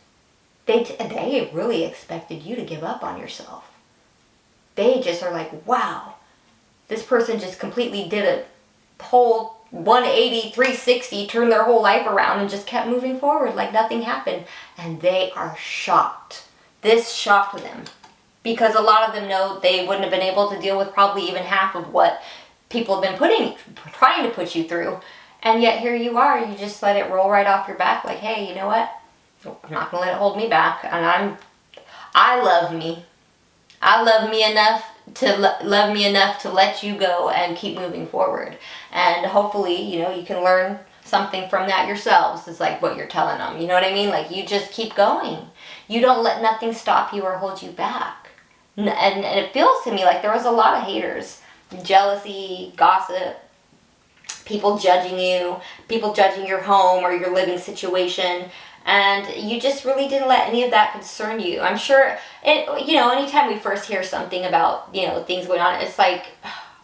They really expected you to give up on yourself. They just are like, wow, this person just completely did a whole 180, 360, turned their whole life around and just kept moving forward like nothing happened. And they are shocked. This shocked them because a lot of them know they wouldn't have been able to deal with probably even half of what people have been trying to put you through. And yet here you are, you just let it roll right off your back like, hey, you know what? I'm not going to let it hold me back. And I love me. I love me enough to let you go and keep moving forward. And hopefully, you can learn something from that yourselves. It's like what you're telling them. You know what I mean? Like, you just keep going. You don't let nothing stop you or hold you back. And it feels to me like there was a lot of haters. Jealousy, gossip, people judging you, people judging your home or your living situation. And you just really didn't let any of that concern you. I'm sure, anytime we first hear something about, things going on, it's like,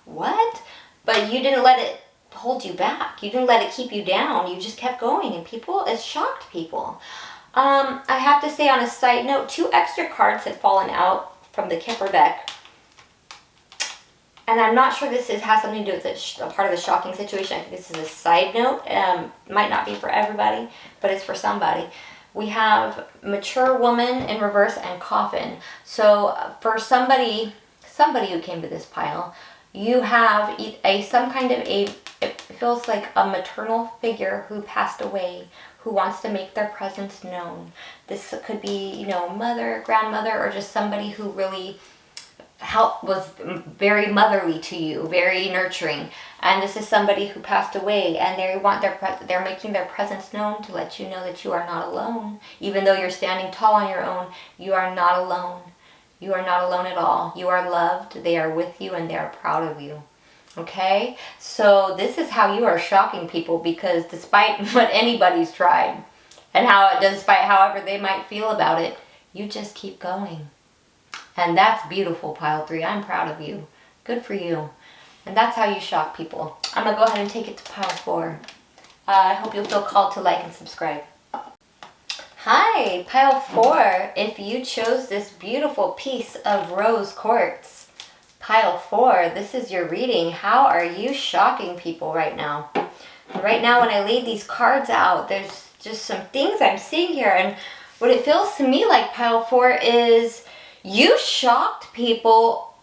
what? But you didn't let it hold you back. You didn't let it keep you down. You just kept going, and it shocked people. I have to say, on a side note, 2 extra cards had fallen out from the Kipper deck. And I'm not sure this has something to do with a part of the shocking situation. I think this is a side note. Might not be for everybody, but it's for somebody. We have mature woman in reverse and coffin. So for somebody who came to this pile, you have it feels like a maternal figure who passed away, who wants to make their presence known. This could be, mother, grandmother, or just somebody who really was very motherly to you, very nurturing. And this is somebody who passed away, and they're making their presence known to let you know that you are not alone. Even though you're standing tall on your own, you are not alone. You are not alone at all. You are loved. They are with you, and they are proud of you. Okay? So this is how you are shocking people, because despite what anybody's tried, and despite however they might feel about it, You just keep going. And that's beautiful, pile 3. I'm proud of you. Good for you. And that's how you shock people. I'm going to go ahead and take it to pile 4. I hope you'll feel called to like and subscribe. Hi, pile 4. If you chose this beautiful piece of rose quartz, pile 4, this is your reading. How are you shocking people right now? Right now, when I laid these cards out, there's just some things I'm seeing here. And what it feels to me like, pile 4, is you shocked people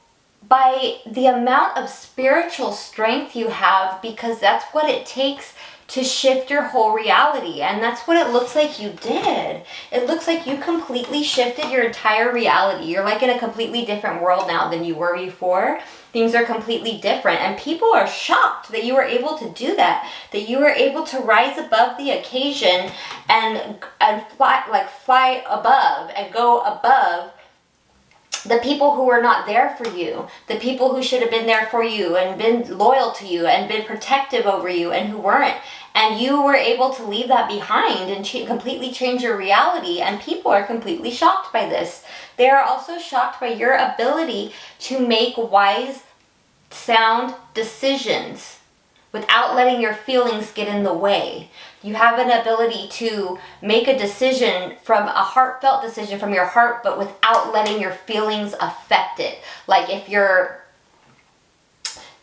by the amount of spiritual strength you have, because that's what it takes to shift your whole reality. And that's what it looks like you did. It looks like you completely shifted your entire reality. You're like in a completely different world now than you were before. Things are completely different. And people are shocked that you were able to do that. That you were able to rise above the occasion and fly above and go above the people who were not there for you, the people who should have been there for you and been loyal to you and been protective over you and who weren't. And you were able to leave that behind and completely change your reality. And people are completely shocked by this. They are also shocked by your ability to make wise, sound decisions without letting your feelings get in the way. You have an ability to make a decision, from a heartfelt decision from your heart, but without letting your feelings affect it. Like if you're,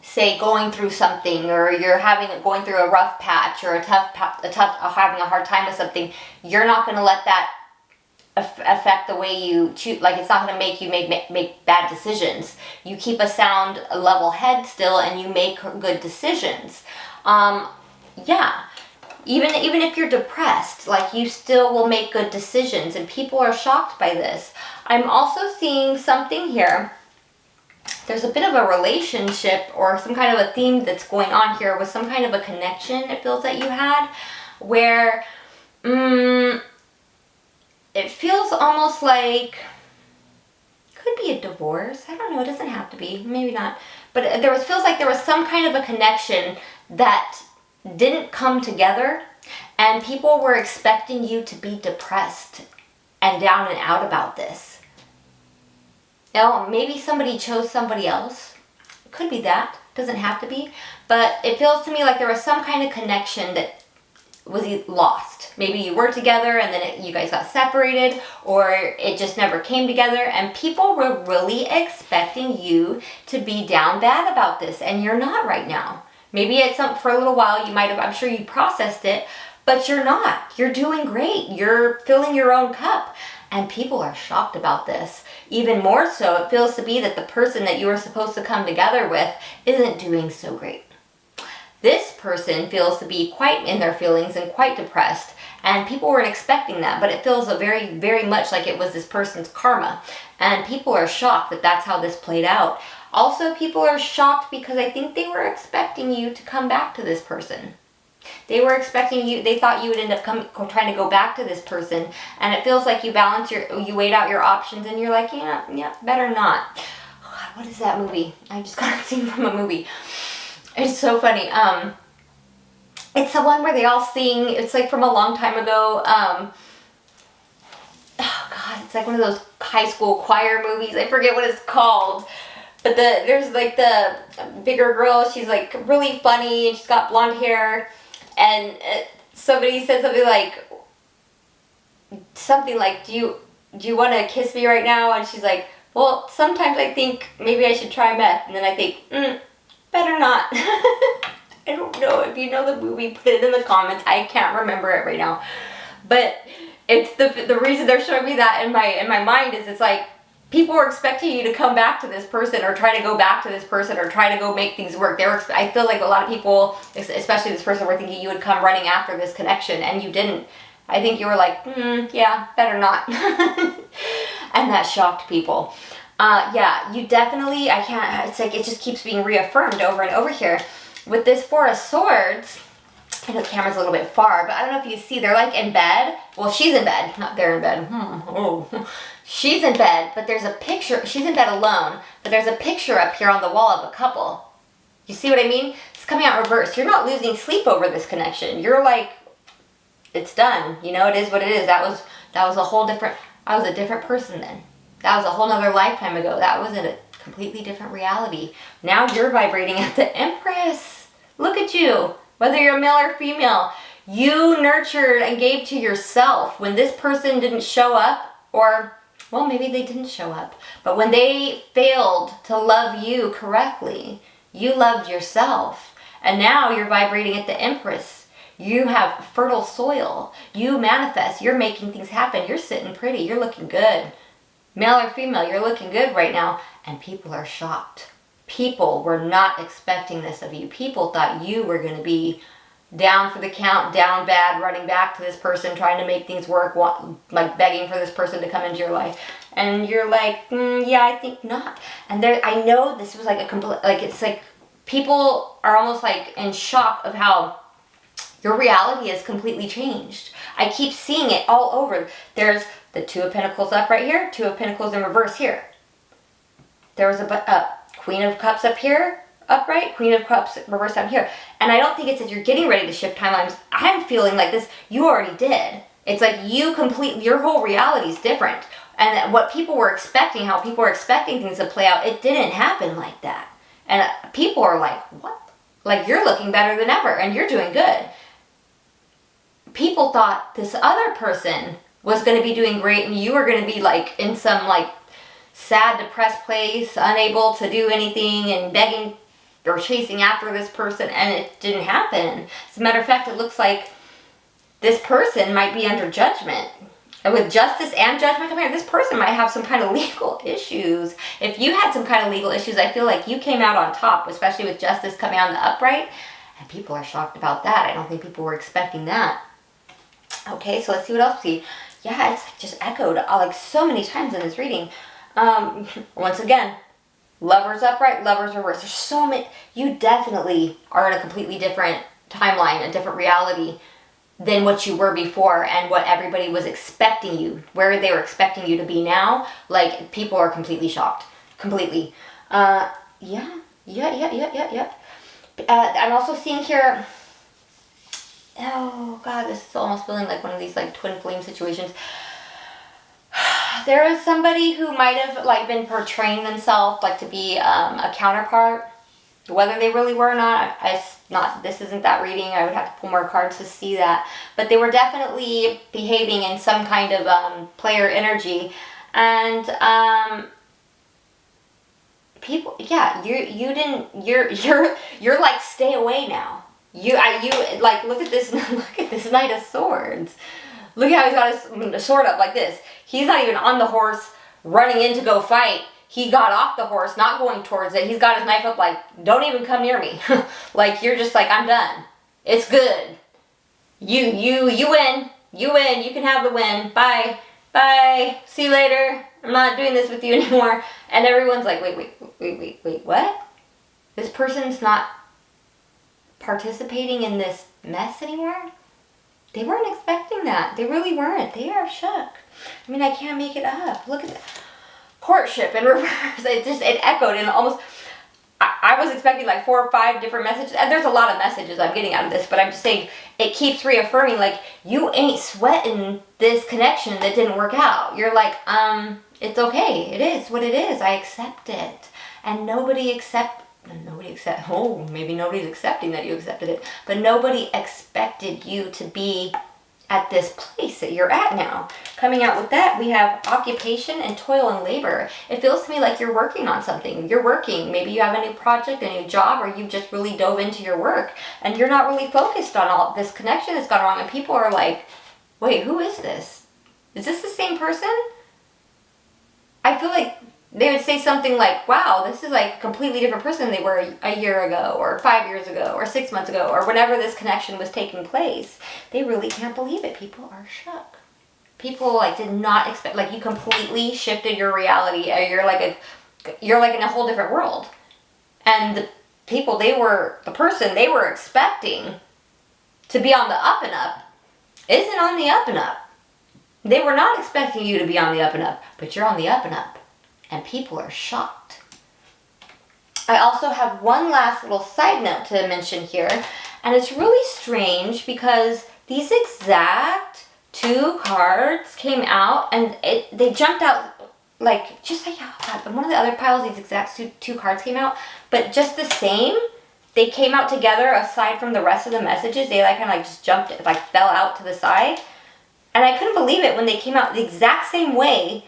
say, going through something, or you're going through a rough patch, or having a hard time with something, you're not going to let that affect the way you choose. Like, it's not going to make you make bad decisions. You keep a sound, level head still, and you make good decisions. Yeah. Even if you're depressed, like, you still will make good decisions, and people are shocked by this. I'm also seeing something here. There's a bit of a relationship or some kind of a theme that's going on here with some kind of a connection, it feels that you had, where it feels almost like, could be a divorce. I don't know, it doesn't have to be, maybe not. But feels like there was some kind of a connection that didn't come together, and people were expecting you to be depressed and down and out about this. Now, maybe somebody chose somebody else. It could be that. Doesn't have to be. But it feels to me like there was some kind of connection that was lost. Maybe you were together and then you guys got separated, or it just never came together, and people were really expecting you to be down bad about this, and you're not right now. Maybe it's for a little while you might have, I'm sure you processed it, but you're not. You're doing great. You're filling your own cup. And people are shocked about this. Even more so, it feels to be that the person that you were supposed to come together with isn't doing so great. This person feels to be quite in their feelings and quite depressed. And people weren't expecting that, but it feels very, very much like it was this person's karma. And people are shocked that that's how this played out. Also, people are shocked because I think they were expecting you to come back to this person. They were expecting you, they thought you would end up trying to go back to this person. And it feels like you weighed out your options, and you're like, yeah, better not. Oh God, what is that movie? I just got a scene from a movie. It's so funny. It's the one where they all sing. It's like from a long time ago. Oh God, it's like one of those high school choir movies. I forget what it's called. But there's like the bigger girl. She's like really funny, and she's got blonde hair. And somebody said something like, do you want to kiss me right now? And she's like, well, sometimes I think maybe I should try meth. And then I think, better not. I don't know. If you know the movie, put it in the comments. I can't remember it right now. But it's the reason they're showing me that in my mind is, it's like, people were expecting you to come back to this person, or try to go back to this person, or try to go make things work. I feel like a lot of people, especially this person, were thinking you would come running after this connection, and you didn't. I think you were like, yeah, better not. And that shocked people. Yeah, you definitely, it's like it just keeps being reaffirmed over and over here. With this Four of Swords, I know the camera's a little bit far, but I don't know if you see, they're like in bed. Well, she's in bed, not they're in bed. Oh. She's in bed, but there's a picture. She's in bed alone, but there's a picture up here on the wall of a couple. You see what I mean? It's coming out reverse. You're not losing sleep over this connection. You're like, it's done. You know, it is what it is. That was a whole different. I was a different person then. That was a whole nother lifetime ago. That was a completely different reality. Now you're vibrating at the Empress. Look at you. Whether you're male or female, you nurtured and gave to yourself. When this person didn't show up, or, well, maybe they didn't show up, but when they failed to love you correctly, you loved yourself. And now you're vibrating at the Empress. You have fertile soil. You manifest. You're making things happen. You're sitting pretty. You're looking good. Male or female, you're looking good right now. And people are shocked. People were not expecting this of you. People thought you were going to be down for the count, down bad, running back to this person, trying to make things work, like begging for this person to come into your life. And you're like, yeah, I think not. And there, I know this was like a complete, like, it's like people are almost like in shock of how your reality has completely changed. I keep seeing it all over. There's the Two of Pentacles up right here, Two of Pentacles in reverse here. There was a Queen of Cups up here, upright, Queen of Cups reverse down here. And I don't think it's that you're getting ready to shift timelines. I'm feeling like this, you already did. It's like your whole reality is different. And what people were expecting, how people were expecting things to play out, it didn't happen like that. And people are like, what? Like, you're looking better than ever and you're doing good. People thought this other person was going to be doing great and you were going to be like in some like sad, depressed place, unable to do anything and begging or chasing after this person, and it didn't happen. As a matter of fact, it looks like this person might be under judgment. And with justice and judgment coming here, this person might have some kind of legal issues. If you had some kind of legal issues, I feel like you came out on top, especially with justice coming out in the upright. And people are shocked about that. I don't think people were expecting that. Okay, so let's see what else we see. Yeah, it's like just echoed like so many times in this reading. Once again, Lovers upright, Lovers reverse. There's so many. You definitely are in a completely different timeline, a different reality than what you were before and what everybody was expecting you, where they were expecting you to be now. Like, people are completely shocked. Completely. Yeah. I'm also seeing here, oh God, this is almost feeling like one of these like twin flame situations. There is somebody who might have like been portraying themselves like to be a counterpart. Whether they really were or not, this isn't that reading. I would have to pull more cards to see that. But they were definitely behaving in some kind of player energy. And people, yeah, you're like, stay away now. You like, look at this Knight of Swords. Look at how he's got his sword up like this. He's not even on the horse running in to go fight. He got off the horse, not going towards it. He's got his knife up like, don't even come near me. Like, you're just like, I'm done. It's good. You win. You win. You can have the win. Bye. Bye. See you later. I'm not doing this with you anymore. And everyone's like, wait, what? This person's not participating in this mess anymore? They weren't expecting that. They really weren't. They are shook. I mean, I can't make it up. Look at that. Courtship in reverse. It echoed and almost, I was expecting like 4 or 5 different messages. And there's a lot of messages I'm getting out of this, but I'm just saying it keeps reaffirming like, you ain't sweating this connection that didn't work out. You're like, it's okay. It is what it is. I accept it. And maybe nobody's accepting that you accepted it, but nobody expected you to be at this place that you're at now. Coming out with that, we have occupation and toil and labor. It feels to me like you're working on something. You're working. Maybe you have a new project, a new job, or you just really dove into your work and you're not really focused on all this connection that's gone wrong. And people are like, wait, who is this? Is this the same person? I feel like they would say something like, wow, this is like a completely different person they were a year ago or 5 years ago or 6 months ago or whenever this connection was taking place. They really can't believe it. People are shook. People like did not expect, like you completely shifted your reality. You're like in a whole different world. And the people the person they were expecting to be on the up and up isn't on the up and up. They were not expecting you to be on the up and up, but you're on the up and up. And people are shocked. I also have one last little side note to mention here. And it's really strange because these exact 2 cards came out, and they jumped out like just like one of the other piles. These exact 2 cards came out, but just the same. They came out together. Aside from the rest of the messages, they like kind of like just jumped, like fell out to the side, and I couldn't believe it when they came out the exact same way.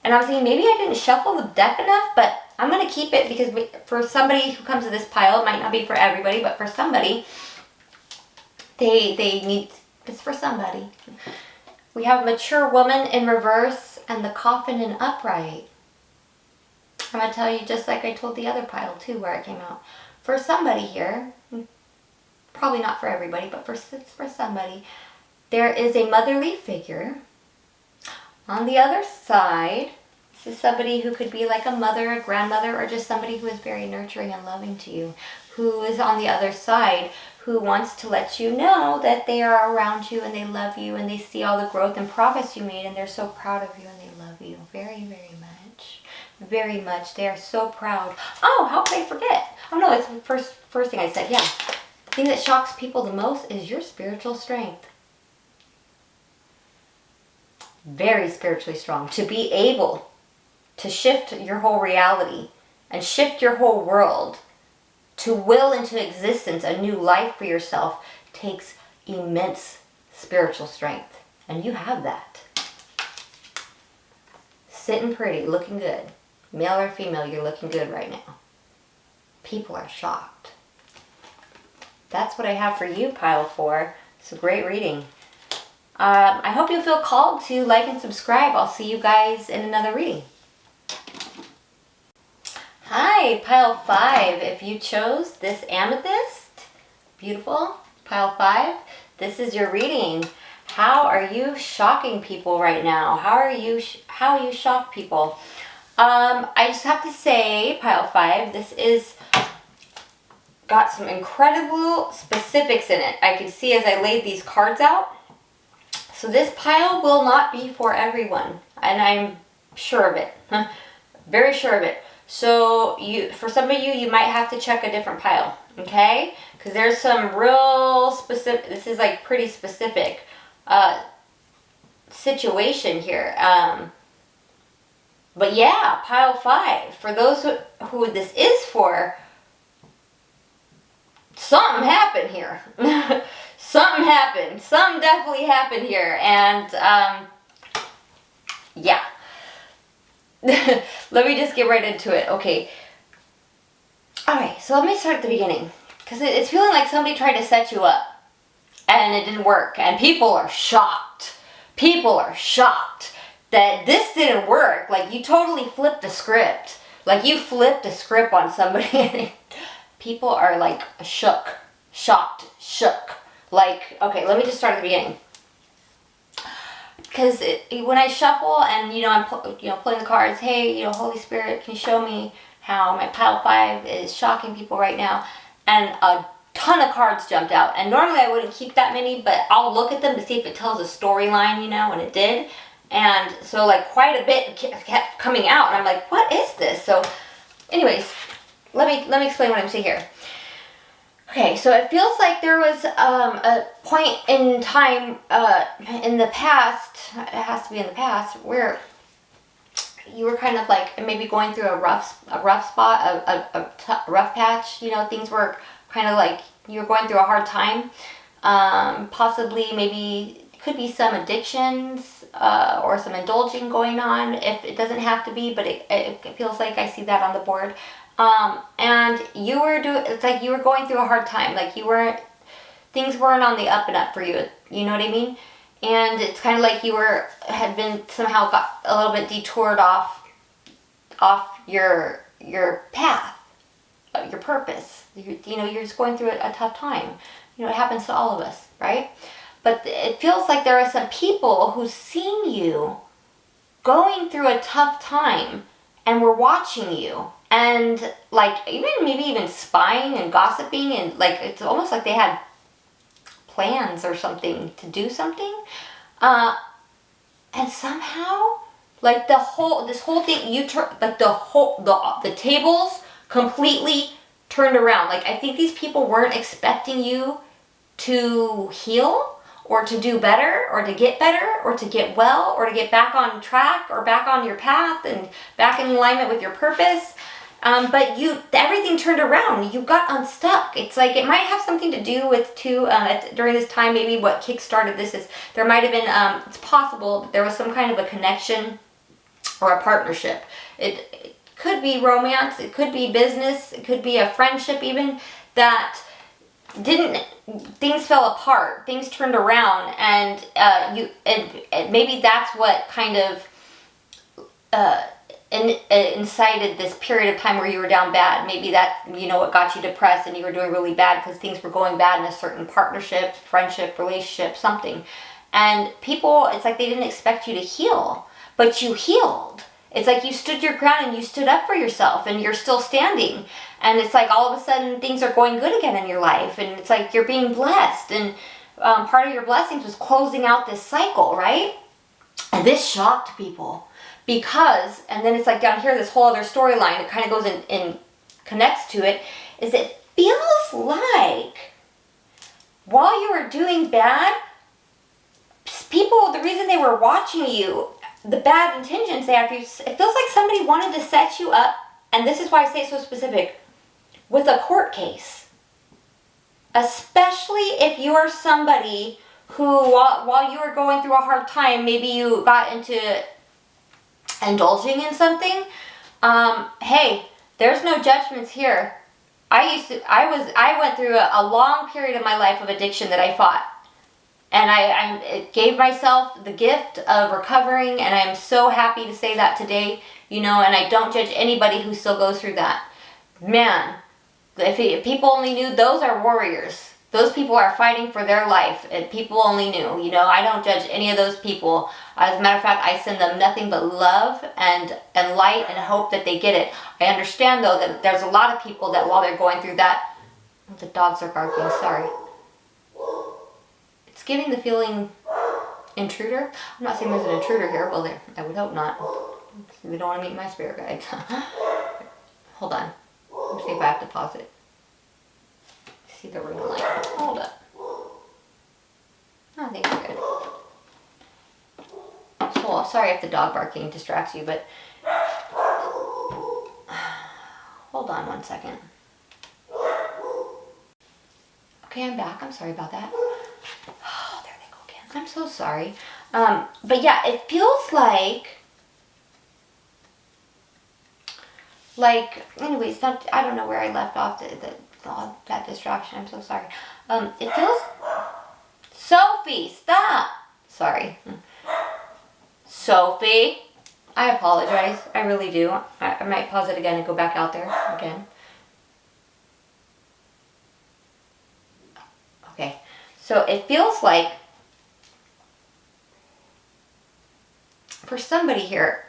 And I was thinking maybe I didn't shuffle the deck enough, but I'm gonna keep it because for somebody who comes to this pile, it might not be for everybody, but for somebody, they need. It's for somebody. We have Mature Woman in reverse and the Coffin in upright. I'm going to tell you just like I told the other pile too where it came out. For somebody here, probably not for everybody, but it's for somebody, there is a motherly figure. On the other side, this is somebody who could be like a mother, a grandmother, or just somebody who is very nurturing and loving to you, who is on the other side, who wants to let you know that they are around you and they love you and they see all the growth and progress you made and they're so proud of you and they love you very, very much. Very much. They are so proud. Oh, how could I forget? Oh no, it's the first thing I said. Yeah. The thing that shocks people the most is your spiritual strength. Very spiritually strong. To be able to shift your whole reality and shift your whole world, to will into existence a new life for yourself, takes immense spiritual strength. And you have that. Sitting pretty, looking good. Male or female, you're looking good right now. People are shocked. That's what I have for you, pile 4. It's a great reading. I hope you feel called to like and subscribe. I'll see you guys in another reading. Hi, pile 5. If you chose this amethyst, beautiful, pile 5, this is your reading. How are you shocking people right now? How you shock people? I just have to say, pile 5, this is got some incredible specifics in it. I could see as I laid these cards out. So this pile will not be for everyone, and I'm sure of it. Very sure of it. So for some of you might have to check a different pile, okay? Because there's some real specific, this is like pretty specific situation here. But yeah, pile 5, for those who this is for, something happened here. Something happened. Something definitely happened here. And yeah. Let me just get right into it. Okay. Alright, so let me start at the beginning. Because it's feeling like somebody tried to set you up. And it didn't work. And people are shocked. People are shocked that this didn't work. Like, you totally flipped the script. Like, you flipped a script on somebody. People are, like, shook. Shocked. Shook. Like, okay, let me just start at the beginning. Because when I shuffle and, I'm pulling the cards, hey, Holy Spirit, can you show me how my pile 5 is shocking people right now? And a ton of cards jumped out. And normally I wouldn't keep that many, but I'll look at them to see if it tells a storyline, and it did. And so, like, quite a bit kept coming out. And I'm like, what is this? So, anyways, let me explain what I'm saying here. Okay, so it feels like there was a point in time in the past, it has to be in the past, where you were kind of like maybe going through a rough spot, a rough patch. Things were kind of like you were going through a hard time. Possibly, maybe could be some addictions or some indulging going on. If it doesn't have to be, but it feels like I see that on the board. And it's like you were going through a hard time. Like things weren't on the up and up for you. You know what I mean? And it's kind of like you had been somehow got a little bit detoured off your path, your purpose. You're just going through a tough time. It happens to all of us, right? But it feels like there are some people who've seen you going through a tough time and were watching you. And like maybe even spying and gossiping, and like it's almost like they had plans or something to do something. And somehow, like this whole thing, like the tables completely turned around. Like I think these people weren't expecting you to heal, or to do better, or to get better, or to get well, or to get back on track, or back on your path, and back in alignment with your purpose. But everything turned around. You got unstuck. It's like, it might have something to do with too, during this time, maybe what kickstarted this is, there might have been, it's possible there was some kind of a connection or a partnership. It could be romance, it could be business, it could be a friendship even, that things fell apart, things turned around, and maybe that's what kind of incited this period of time where you were down bad. Maybe that, what got you depressed and you were doing really bad because things were going bad in a certain partnership, friendship, relationship, something. And people, it's like they didn't expect you to heal, but you healed. It's like you stood your ground and you stood up for yourself, and you're still standing. And it's like all of a sudden things are going good again in your life, and it's like you're being blessed. And part of your blessings was closing out this cycle, right? And this shocked people because, and then it's like down here, this whole other storyline, it kind of goes in and connects to it, is it feels like while you were doing bad, people, the reason they were watching you, the bad intentions they have for you, it feels like somebody wanted to set you up, and this is why I say it so specific, with a court case. Especially if you're somebody who, while you were going through a hard time, maybe you got into indulging in something. Hey, there's no judgments here. I went through a long period of my life of addiction that I fought. And I gave myself the gift of recovering, and I'm so happy to say that today, and I don't judge anybody who still goes through that. Man, if people only knew, those are warriors. Those people are fighting for their life, and people only knew, I don't judge any of those people. As a matter of fact, I send them nothing but love and light and hope that they get it. I understand, though, that there's a lot of people that while they're going through that, the dogs are barking, sorry. It's giving the feeling intruder. I'm not saying there's an intruder here. Well, I would hope not. We don't want to meet my spirit guide. Hold on. Let me see if I have to pause it. See the ring light. Hold up. I think we're good. So, sorry if the dog barking distracts you, but hold on one second. Okay, I'm back. I'm sorry about that. Oh, there they go again. I'm so sorry. But yeah, it feels like anyways, I don't know where I left off that distraction. I'm so sorry. It feels, Sophie, stop. Sorry. Sophie, I apologize. I really do. I might pause it again and go back out there again. Okay, so it feels like for somebody here,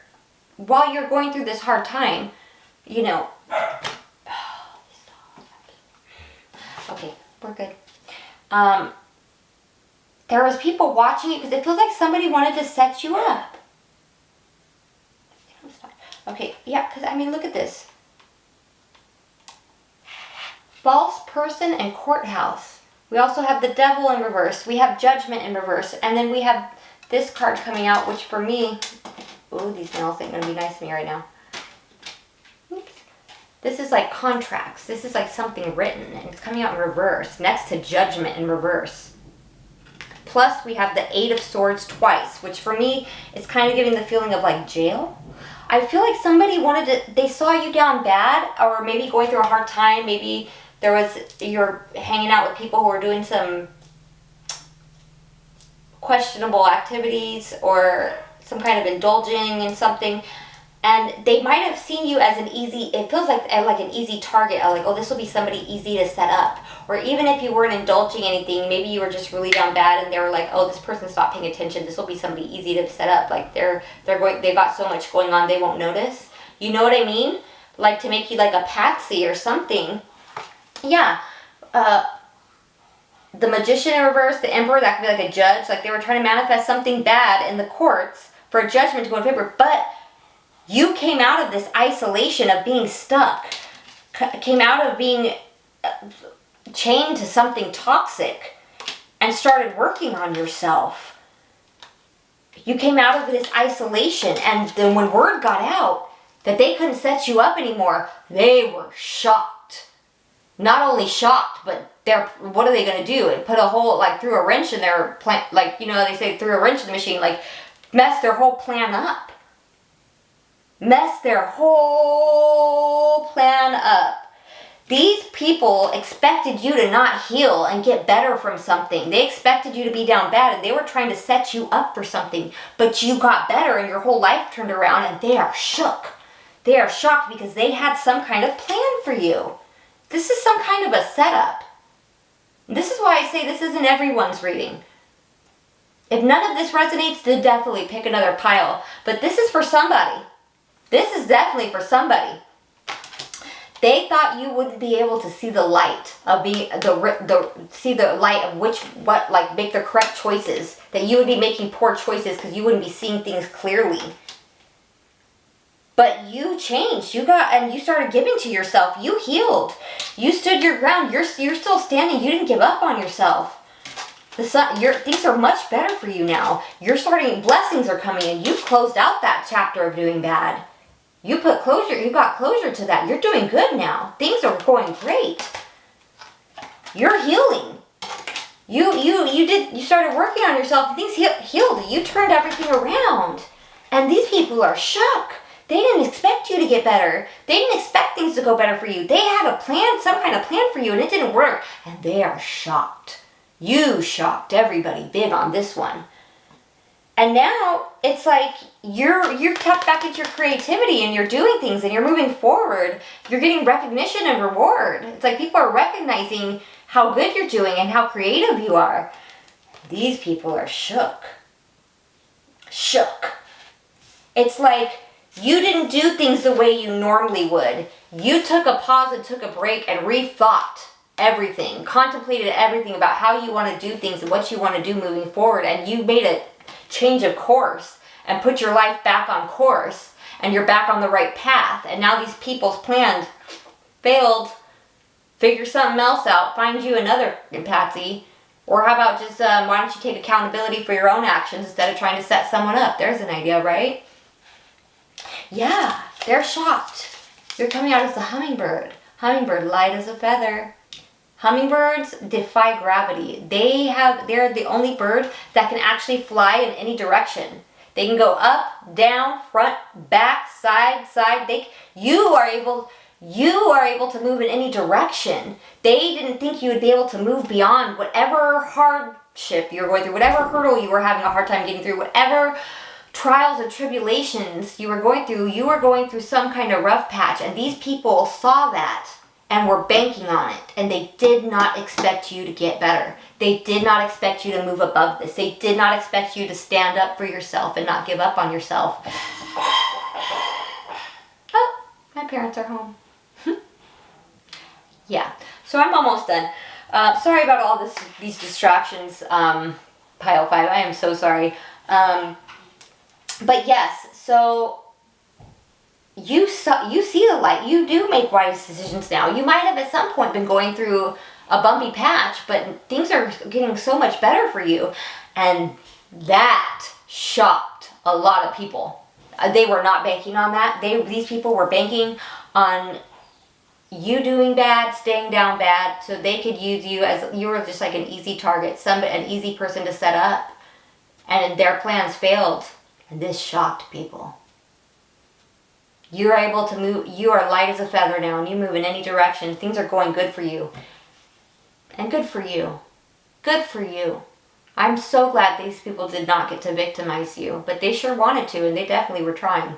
while you're going through this hard time, okay, we're good. There was people watching you because it feels like somebody wanted to set you up. Okay, yeah, because look at this. False person and courthouse. We also have the devil in reverse. We have judgment in reverse. And then we have this card coming out, which for me, ooh, these nails ain't going to be nice to me right now. Oops. This is like contracts. This is like something written, and it's coming out in reverse, next to judgment in reverse. Plus, we have the Eight of Swords twice, which for me, is kind of giving the feeling of like jail. I feel like somebody they saw you down bad, or maybe going through a hard time, maybe you're hanging out with people who are doing some questionable activities or some kind of indulging in something, and they might have seen you as it feels like an easy target, like, oh, this will be somebody easy to set up. Or even if you weren't indulging anything, maybe you were just really down bad and they were like, oh, this person's not paying attention, this will be somebody easy to set up, like they've got so much going on they won't notice. You know what I mean? Like to make you like a patsy or something. Yeah. The Magician in reverse, the Emperor, that could be like a judge. Like they were trying to manifest something bad in the courts for a judgment to go in favor. But you came out of this isolation of being stuck. Came out of being chained to something toxic. and started working on yourself. You came out of this isolation, and then when word got out that they couldn't set you up anymore, they were shocked. Not only shocked, but what are they going to do? And put a hole, like threw a wrench in their plan, like, you know, they say threw a wrench in the machine, like mess their whole plan up. Mess their whole plan up. These people expected you to not heal and get better from something. They expected you to be down bad, and they were trying to set you up for something. But you got better and your whole life turned around, and they are shook. They are shocked because they had some kind of plan for you. This is some kind of a setup. This is why I say this isn't everyone's reading. If none of this resonates, then definitely pick another pile. But this is for somebody. This is definitely for somebody. They thought you wouldn't be able to see the light of make the correct choices. That you would be making poor choices because you wouldn't be seeing things clearly. But you changed. You started giving to yourself. You healed. You stood your ground. You're still standing. You didn't give up on yourself. Things are much better for you now. Blessings are coming in. You've closed out that chapter of doing bad. You got closure to that. You're doing good now. Things are going great. You're healing. You started working on yourself, and things healed. You turned everything around. And these people are shook. They didn't expect you to get better. They didn't expect things to go better for you. They had a plan, some kind of plan for you, and it didn't work. And they are shocked. You shocked everybody big on this one. And now it's like you're tapped back into your creativity, and you're doing things, and you're moving forward. You're getting recognition and reward. It's like people are recognizing how good you're doing and how creative you are. These people are shook. Shook. It's like you didn't do things the way you normally would. You took a pause and took a break and rethought everything, contemplated everything about how you want to do things and what you want to do moving forward, and you made a change of course and put your life back on course, and you're back on the right path. And now these people's plans failed. Figure something else out. Find you another Patsy. Or how about just why don't you take accountability for your own actions instead of trying to set someone up? There's an idea, right? Yeah, they're shocked. You're coming out as the hummingbird. Hummingbird, light as a feather. Hummingbirds defy gravity. They're the only bird that can actually fly in any direction. They can go up, down, front, back, side. You are able to move in any direction. They didn't think you would be able to move beyond whatever hardship you're going through, whatever hurdle you were having a hard time getting through, whatever trials and tribulations you were going through some kind of rough patch. And these people saw that and were banking on it. And they did not expect you to get better. They did not expect you to move above this. They did not expect you to stand up for yourself and not give up on yourself. Oh, my parents are home. Yeah, so I'm almost done. Sorry about all these distractions, pile 5. I am so sorry. But yes, so you see the light. You do make wise decisions now. You might have at some point been going through a bumpy patch, but things are getting so much better for you. And that shocked a lot of people. They were not banking on that. These people were banking on you doing bad, staying down bad, so they could use you as you were just like an easy target, an easy person to set up. And their plans failed. And this shocked people. You're able to move. You are light as a feather now, and you move in any direction. Things are going good for you. And good for you. Good for you. I'm so glad these people did not get to victimize you, but they sure wanted to, and they definitely were trying.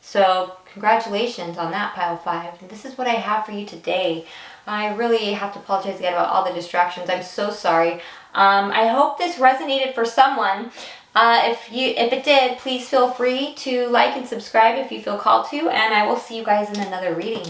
So congratulations on that, pile 5. And this is what I have for you today. I really have to apologize again about all the distractions. I'm so sorry. I hope this resonated for someone. If it did, please feel free to like and subscribe if you feel called to, and I will see you guys in another reading.